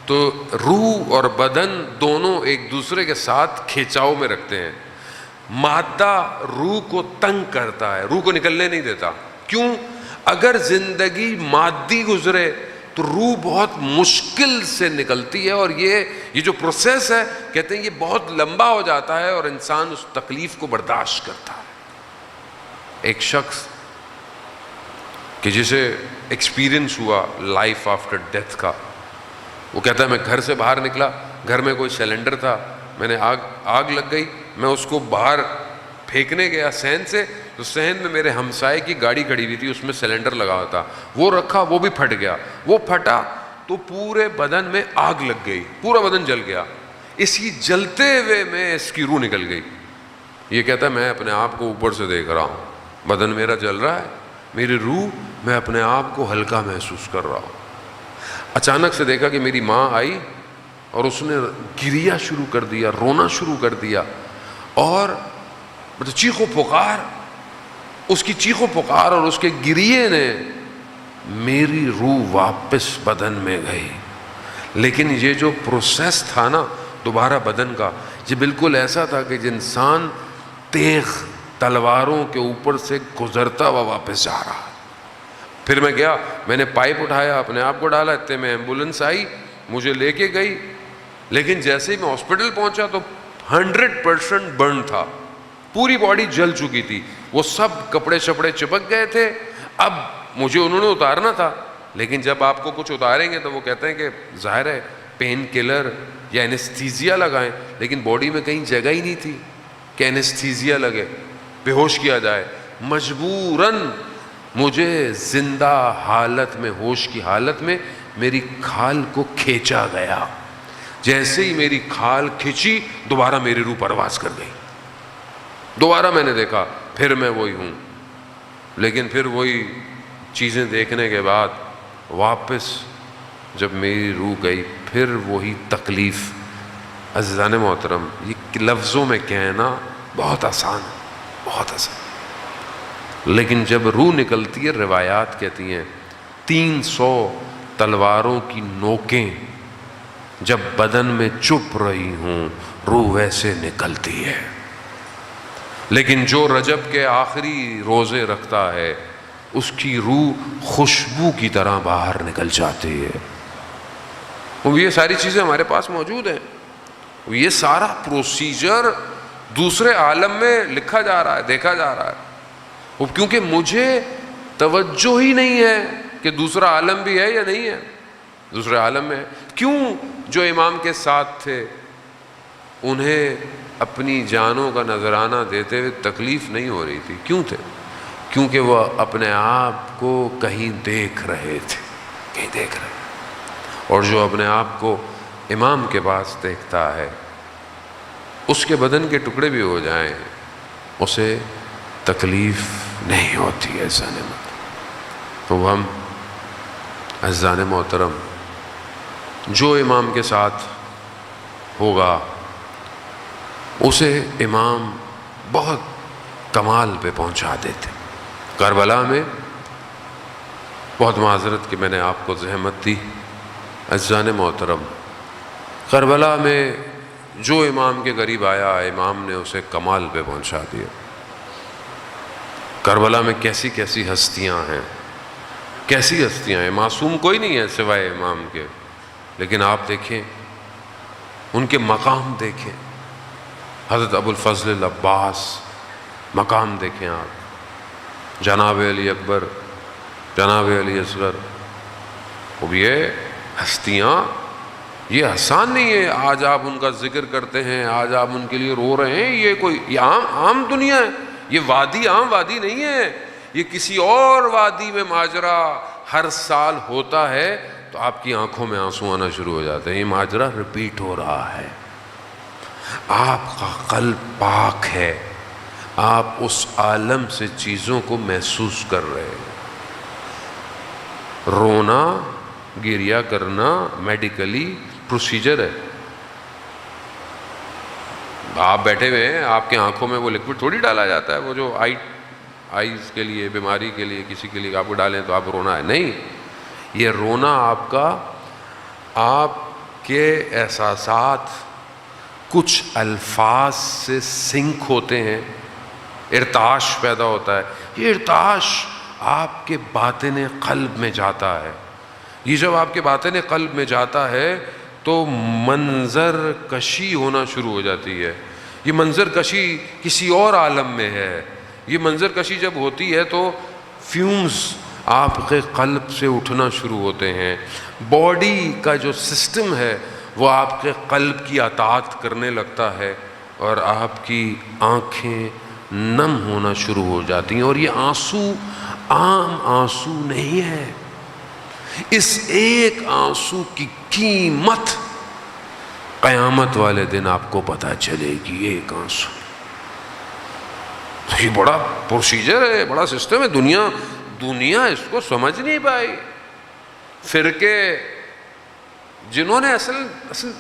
تو روح اور بدن دونوں ایک دوسرے کے ساتھ کھینچاؤ میں رکھتے ہیں، مادہ روح کو تنگ کرتا ہے، روح کو نکلنے نہیں دیتا۔ کیوں؟ اگر زندگی مادی گزرے تو روح بہت مشکل سے نکلتی ہے، اور یہ جو پروسیس ہے کہتے ہیں یہ بہت لمبا ہو جاتا ہے اور انسان اس تکلیف کو برداشت کرتا ہے۔ ایک شخص کہ جسے ایکسپیرینس ہوا لائف آفٹر ڈیتھ کا، وہ کہتا ہے میں گھر سے باہر نکلا، گھر میں کوئی سلنڈر تھا، میں نے آگ لگ گئی، میں اس کو باہر پھینکنے گیا صحن سے، تو صحن میں میرے ہمسائے کی گاڑی کھڑی ہوئی تھی، اس میں سلنڈر لگا ہوا تھا، وہ رکھا، وہ بھی پھٹ گیا، وہ پھٹا تو پورے بدن میں آگ لگ گئی، پورا بدن جل گیا، اسی جلتے ہوئے میں اس کی روح نکل گئی۔ یہ کہتا ہے میں اپنے آپ کو اوپر سے دیکھ رہا ہوں، بدن میرا جل رہا ہے، میری روح، میں اپنے آپ کو ہلکا محسوس کر رہا ہوں۔ اچانک سے دیکھا کہ میری ماں آئی اور اس نے گریا شروع کر دیا، رونا شروع کر دیا، اور چیخ و پکار، اس کی چیخ و پکار اور اس کے گریے نے میری روح واپس بدن میں گئی۔ لیکن یہ جو پروسیس تھا نا دوبارہ بدن کا، یہ بالکل ایسا تھا کہ انسان تیغ تلواروں کے اوپر سے گزرتا ہوا واپس جا رہا۔ پھر میں گیا، میں نے پائپ اٹھایا، اپنے آپ کو ڈالا، اتنے میں ایمبولنس آئی، مجھے لے کے گئی، لیکن جیسے ہی میں ہاسپٹل پہنچا تو 100% برن تھا، پوری باڈی جل چکی تھی، وہ سب کپڑے شپڑے چپک گئے تھے۔ اب مجھے انہوں نے اتارنا تھا، لیکن جب آپ کو کچھ اتاریں گے تو وہ کہتے ہیں کہ ظاہر ہے پین کلر یا اینستھیزیا لگائیں، لیکن باڈی میں کہیں جگہ ہی نہیں تھی کہ اینستھیزیا لگے، بے ہوش کیا جائے۔ مجبوراً مجھے زندہ حالت میں، ہوش کی حالت میں میری کھال کو کھینچا گیا، جیسے ہی میری کھال کھینچی دوبارہ میری روح پرواز کر گئی، دوبارہ میں نے دیکھا، پھر میں وہی ہوں۔ لیکن پھر وہی چیزیں دیکھنے کے بعد واپس جب میری روح گئی، پھر وہی تکلیف۔ عزیزان محترم، یہ لفظوں میں کہنا بہت آسان ہے، بہت آسان، لیکن جب روح نکلتی ہے، روایات کہتی ہیں 300 تلواروں کی نوکیں جب بدن میں چپ رہی ہوں روح ویسے نکلتی ہے۔ لیکن جو رجب کے آخری روزے رکھتا ہے اس کی روح خوشبو کی طرح باہر نکل جاتی ہے۔ یہ ساری چیزیں ہمارے پاس موجود ہیں، یہ سارا پروسیجر دوسرے عالم میں لکھا جا رہا ہے، دیکھا جا رہا ہے، کیونکہ مجھے توجہ ہی نہیں ہے کہ دوسرا عالم بھی ہے یا نہیں ہے، دوسرے عالم میں ہے۔ کیوں؟ جو امام کے ساتھ تھے انہیں اپنی جانوں کا نذرانہ دیتے ہوئے تکلیف نہیں ہو رہی تھی، کیوں تھے؟ کیونکہ وہ اپنے آپ کو کہیں دیکھ رہے تھے، کہیں دیکھ رہے، اور جو اپنے آپ کو امام کے پاس دیکھتا ہے اس کے بدن کے ٹکڑے بھی ہو جائیں اسے تکلیف نہیں ہوتی ہے۔ عزیزان محترم، تو ہم عزیزان محترم جو امام کے ساتھ ہوگا اسے امام بہت کمال پہ پہنچا دیتے۔ کربلا میں بہت معذرت کہ میں نے آپ کو زحمت دی، عزیزان محترم، کربلا میں جو امام کے قریب آیا امام نے اسے کمال پہ پہنچا دیا۔ کربلا میں کیسی کیسی ہستیاں ہیں، کیسی ہستیاں ہیں، معصوم کوئی نہیں ہے سوائے امام کے، لیکن آپ دیکھیں ان کے مقام دیکھیں، حضرت ابو الفضل العباس مقام دیکھیں آپ، جناب علی اکبر، جناب علی اصغر، اب یہ ہستیاں یہ آسان نہیں ہے، آج آپ ان کا ذکر کرتے ہیں، آج آپ ان کے لیے رو رہے ہیں، یہ کوئی یہ عام دنیا ہے، یہ وادی عام وادی نہیں ہے، یہ کسی اور وادی میں ماجرا ہر سال ہوتا ہے تو آپ کی آنکھوں میں آنسو آنا شروع ہو جاتے ہیں. یہ ماجرا ریپیٹ ہو رہا ہے. آپ کا قلب پاک ہے, آپ اس عالم سے چیزوں کو محسوس کر رہے ہیں. رونا, گریہ کرنا میڈیکلی پروسیجر ہے. آپ بیٹھے ہوئے ہیں, آپ کے آنکھوں میں وہ لکوڈ تھوڑی ڈالا جاتا ہے, وہ جو آئیز کے لیے, بیماری کے لیے, کسی کے لیے آپ کو ڈالیں تو آپ رونا ہے. نہیں, یہ رونا آپ کا, آپ کے احساسات کچھ الفاظ سے سنک ہوتے ہیں, ارتعاش پیدا ہوتا ہے. یہ ارتعاش آپ کے باطن قلب میں جاتا ہے. یہ جب آپ کے باطن قلب میں جاتا ہے تو منظر کشی ہونا شروع ہو جاتی ہے. یہ منظر کشی کسی اور عالم میں ہے. یہ منظر کشی جب ہوتی ہے تو فیومز آپ کے قلب سے اٹھنا شروع ہوتے ہیں. باڈی کا جو سسٹم ہے وہ آپ کے قلب کی اطاعت کرنے لگتا ہے اور آپ کی آنکھیں نم ہونا شروع ہو جاتی ہیں. اور یہ آنسو عام آنسو نہیں ہے. اس ایک آنسو کی قیمت قیامت والے دن آپ کو پتہ چلے گی. ایک آنسو, یہ بڑا پروسیجر ہے, بڑا سسٹم ہے. دنیا اس کو سمجھ نہیں پائی. فرقے جنہوں نے اصل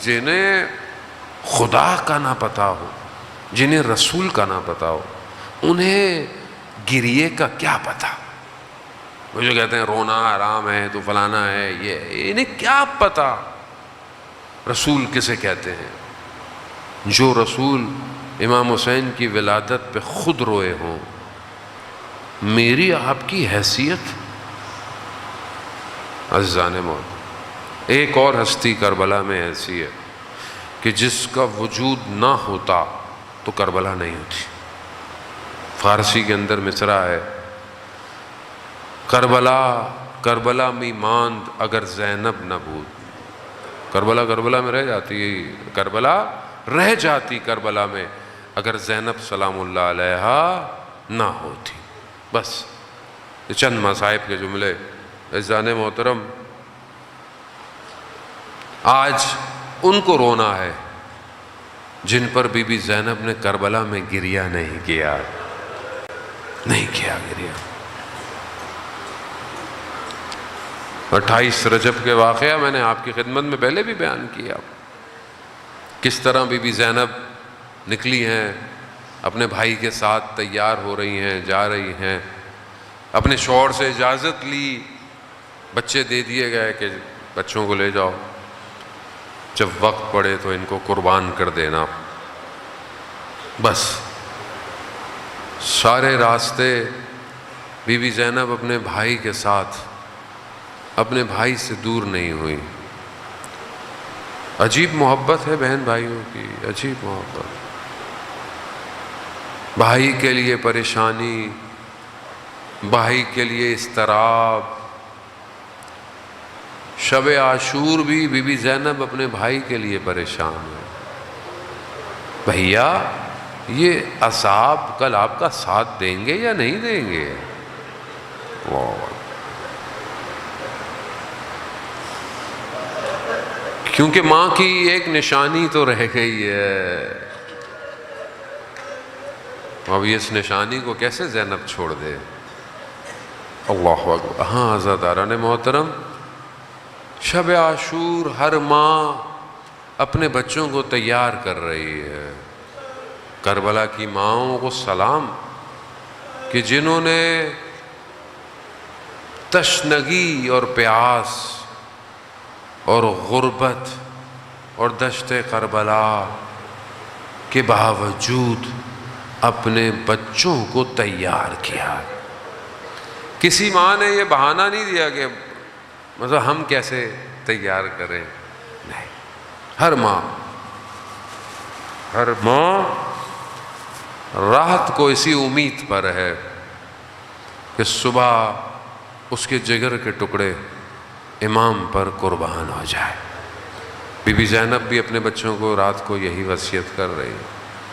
جنہیں خدا کا نہ پتا ہو, جنہیں رسول کا نہ پتا ہو, انہیں گریے کا کیا پتا. وہ جو کہتے ہیں رونا حرام ہے تو فلانا ہے, یہ انہیں کیا پتا رسول کسے کہتے ہیں. جو رسول امام حسین کی ولادت پہ خود روئے ہوں, میری آپ کی حیثیت. عزیزان موت, ایک اور ہستی کربلا میں ایسی ہے کہ جس کا وجود نہ ہوتا تو کربلا نہیں ہوتی. فارسی کے اندر مصرع ہے, کربلا میں ماند اگر زینب نہ بود. کربلا میں رہ جاتی, کربلا رہ جاتی کربلا میں اگر زینب سلام اللہ علیہا نہ ہوتی. بس یہ چند مصائب کے جملے. عزیزان محترم, آج ان کو رونا ہے جن پر بی بی زینب نے کربلا میں گریہ نہیں کیا گریہ. 28 رجب کے واقعہ میں نے آپ کی خدمت میں پہلے بھی بیان کیا, کس طرح بی بی زینب نکلی ہیں, اپنے بھائی کے ساتھ تیار ہو رہی ہیں, جا رہی ہیں, اپنے شوہر سے اجازت لی, بچے دے دیے گئے کہ بچوں کو لے جاؤ, جب وقت پڑے تو ان کو قربان کر دینا. بس سارے راستے بی بی زینب اپنے بھائی کے ساتھ, اپنے بھائی سے دور نہیں ہوئی. عجیب محبت ہے بہن بھائیوں کی, عجیب محبت. بھائی کے لیے پریشانی, بھائی کے لیے اضطراب. شب عاشور بھی بی بی زینب اپنے بھائی کے لیے پریشان ہے. بھیا یہ اصحاب کل آپ کا ساتھ دیں گے یا نہیں دیں گے؟ کیونکہ ماں کی ایک نشانی تو رہ گئی ہے, اب اس نشانی کو کیسے زینب چھوڑ دے. اللہ اکبر. ہاں عزیزان محترم, شب عاشور ہر ماں اپنے بچوں کو تیار کر رہی ہے. کربلا کی ماؤں کو سلام کہ جنہوں نے تشنگی اور پیاس اور غربت اور دشت کربلا کے باوجود اپنے بچوں کو تیار کیا. کسی ماں نے یہ بہانہ نہیں دیا کہ مطلب ہم کیسے تیار کریں, نہیں. ہر ماں رات کو اسی امید پر ہے کہ صبح اس کے جگر کے ٹکڑے امام پر قربان ہو جائے. بی بی زینب بھی اپنے بچوں کو رات کو یہی وصیت کر رہی ہے,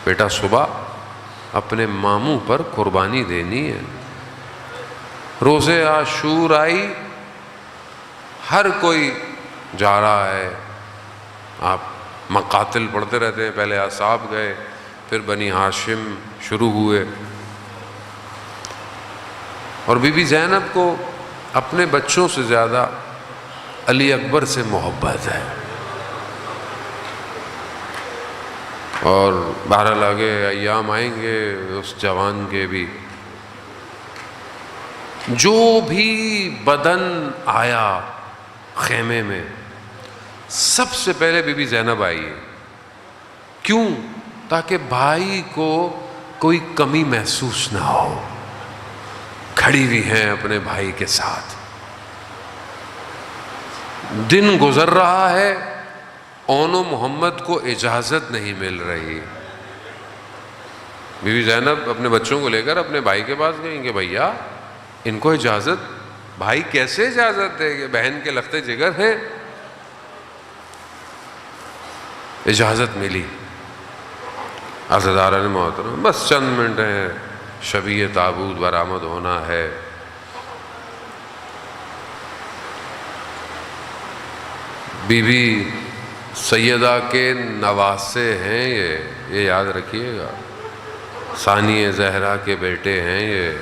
بیٹا صبح اپنے ماموں پر قربانی دینی ہے. روزے عاشور آئی, ہر کوئی جا رہا ہے. آپ مقاتل پڑھتے رہتے ہیں، پہلے اصحاب گئے، پھر بنی ہاشم شروع ہوئے. اور بی بی زینب کو اپنے بچوں سے زیادہ علی اکبر سے محبت ہے. اور بہرحال آگے ایام آئیں گے اس جوان کے بھی. جو بھی بدن آیا خیمے میں سب سے پہلے بی بی زینب آئی ہے. کیوں؟ تاکہ بھائی کو کوئی کمی محسوس نہ ہو. کھڑی ہوئی ہیں اپنے بھائی کے ساتھ. دن گزر رہا ہے، اون و محمد کو اجازت نہیں مل رہی. بی بی زینب اپنے بچوں کو لے کر اپنے بھائی کے پاس گئیں کہ بھیا ان کو اجازت. بھائی کیسے اجازت دے کہ بہن کے لختے جگر ہیں؟ اجازت ملی. عزیزاران محترم بس چند منٹ ہیں، شبیہ تابوت برآمد ہونا ہے. بی بی سیدہ کے نواسے ہیں یہ یاد رکھیے گا. ثانی زہرا کے بیٹے ہیں یہ.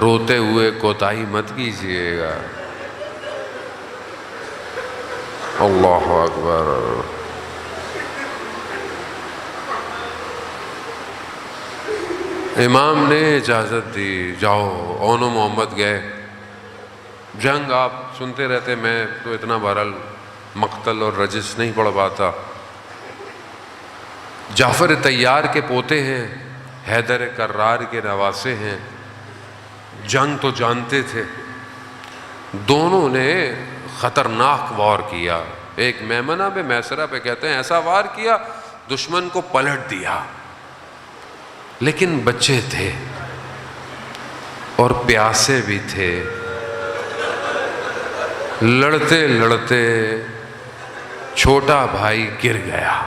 روتے ہوئے کوتاہی مت کیجیے گا. اللہ اکبر. امام نے اجازت دی، جاؤ. اون و محمد گئے. جنگ آپ سنتے رہتے، میں تو اتنا بہرحال مقتل اور رجس نہیں پڑھ پاتا. جعفر طیار کے پوتے ہیں، حیدر کرار کے نواسے ہیں. جنگ تو جانتے تھے. دونوں نے خطرناک وار کیا. ایک میمنہ پہ میسرہ پہ کہتے ہیں ایسا وار کیا دشمن کو پلٹ دیا. لیکن بچے تھے اور پیاسے بھی تھے. لڑتے لڑتے چھوٹا بھائی گر گیا.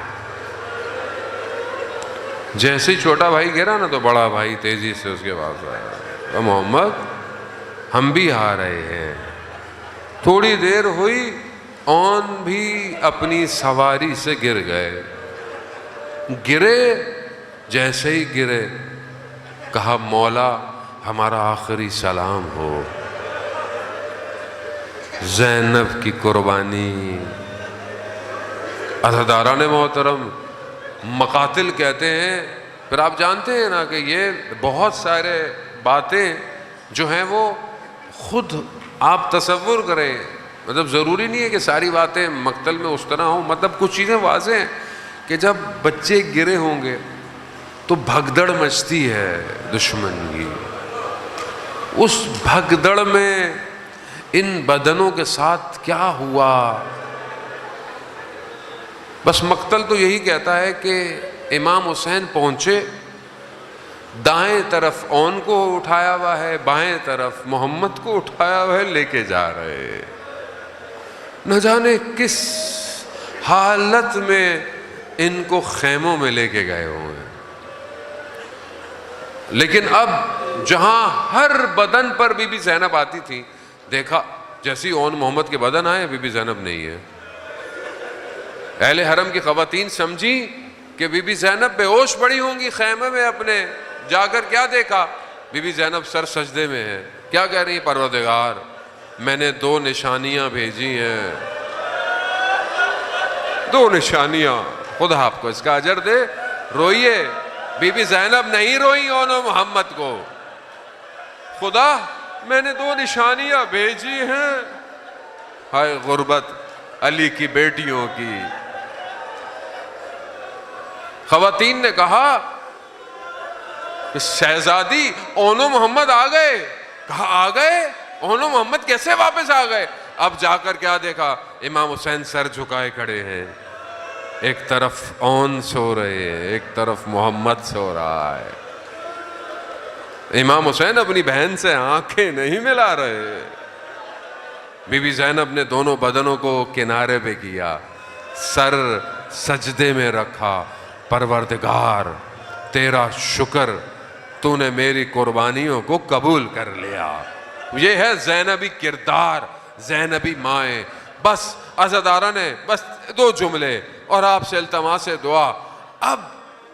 جیسے ہی چھوٹا بھائی گرا نا تو بڑا بھائی تیزی سے اس کے پاس آیا. محمد ہم بھی آ رہے ہیں. تھوڑی دیر ہوئی، اون بھی اپنی سواری سے گر گئے. گرے، جیسے ہی گرے کہا مولا ہمارا آخری سلام ہو. زینب کی قربانی. عزیزاران محترم مقاتل کہتے ہیں، پھر آپ جانتے ہیں نا کہ یہ بہت سارے باتیں جو ہیں وہ خود آپ تصور کریں. مطلب ضروری نہیں ہے کہ ساری باتیں مقتل میں اس طرح ہوں. مطلب کچھ چیزیں واضح ہیں کہ جب بچے گرے ہوں گے تو بھگدڑ مچتی ہے دشمن کی. اس بھگدڑ میں ان بدنوں کے ساتھ کیا ہوا؟ بس مقتل تو یہی کہتا ہے کہ امام حسین پہنچے، دائیں طرف اون کو اٹھایا ہوا ہے، بائیں طرف محمد کو اٹھایا ہوا ہے، لے کے جا رہے. نہ جانے کس حالت میں ان کو خیموں میں لے کے گئے ہوئے. لیکن اب جہاں ہر بدن پر بی بی زینب آتی تھی، دیکھا جیسی اون محمد کے بدن آئے بی بی زینب نہیں ہے. اہل حرم کی خواتین سمجھی کہ بی بی زینب بے ہوش پڑی ہوں گی خیمے میں اپنے. جا کر کیا دیکھا؟ بی بی زینب سر سجدے میں ہے. کیا کہہ رہی؟ پروردگار میں نے 2 نشانیاں بھیجی ہیں. 2 نشانیاں، خدا آپ کو اس کا اجر دے. روئیے. بی بی زینب نہیں روئی اون و محمد کو. خدا میں نے 2 نشانیاں بھیجی ہیں. ہائے غربت علی کی بیٹیوں کی. خواتین نے کہا کہ شہزادی اون و محمد آ گئے. کہا آ گئے؟ اون و محمد کیسے واپس آ گئے؟ اب جا کر کیا دیکھا؟ امام حسین سر جھکائے کھڑے ہیں. ایک طرف اون سو رہے ہیں، ایک طرف محمد سو رہا ہے. امام حسین اپنی بہن سے آنکھیں نہیں ملا رہے. بی بی زینب نے دونوں بدنوں کو کنارے پہ کیا، سر سجدے میں رکھا. پروردگار تیرا شکر، تو نے میری قربانیوں کو قبول کر لیا. یہ ہے زینبی کردار. زینبی مائیں. بس عزادارہ نے بس 2 جملے اور آپ سے التماس دعا. اب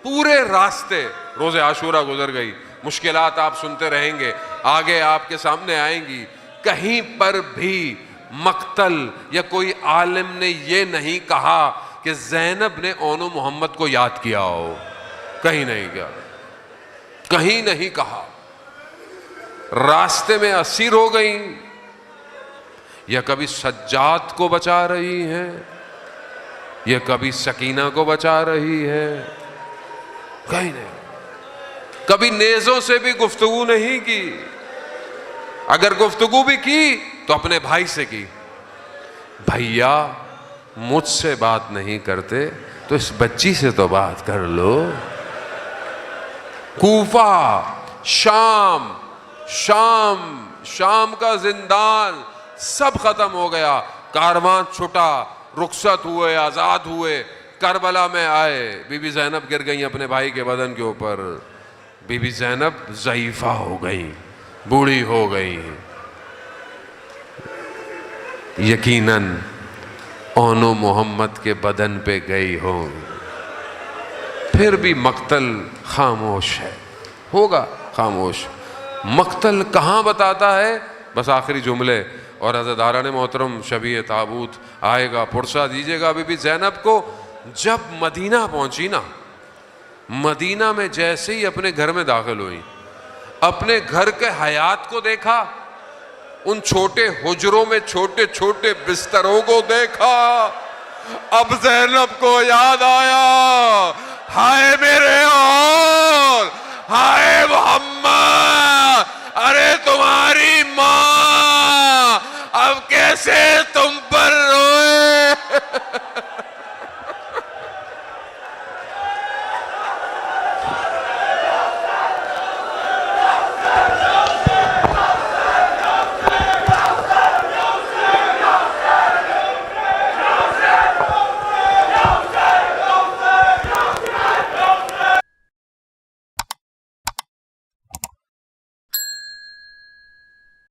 پورے راستے روز عاشورہ گزر گئی, مشکلات آپ سنتے رہیں گے, آگے آپ کے سامنے آئیں گی. کہیں پر بھی مقتل یا کوئی عالم نے یہ نہیں کہا کہ زینب نے اونو محمد کو یاد کیا ہو, کہیں نہیں کیا, کہیں نہیں کہا. راستے میں اسیر ہو گئیں, یا کبھی سجاد کو بچا رہی ہیں, یا کبھی سکینہ کو بچا رہی ہے, کہیں نہیں. کبھی نیزوں سے بھی گفتگو نہیں کی, اگر گفتگو بھی کی تو اپنے بھائی سے کی. بھیا مجھ سے بات نہیں کرتے تو اس بچی سے تو بات کر لو. کوفہ, شام, شام کا زندان سب ختم ہو گیا. کارواں چھٹا, رخصت ہوئے, آزاد ہوئے, کربلا میں آئے. بی بی زینب گر گئیں اپنے بھائی کے بدن کے اوپر. بی بی زینب ضعیفہ ہو گئیں, بوڑھی ہو گئیں. یقیناً اونو محمد کے بدن پہ گئی ہوں, پھر بھی مقتل خاموش ہے, ہوگا خاموش. مقتل کہاں بتاتا ہے؟ بس آخری جملے. اور عزادارہ نے محترم شبیہ تابوت آئے گا, پرسہ دیجیے گا بی بی زینب کو. جب مدینہ پہنچی نا, مدینہ میں جیسے ہی اپنے گھر میں داخل ہوئی, اپنے گھر کے حیات کو دیکھا, ان چھوٹے حجروں میں چھوٹے چھوٹے بستروں کو دیکھا. اب زینب کو یاد آیا, ہائے میرے اور ہائے محمد, ارے تمہاری ماں اب کیسے تم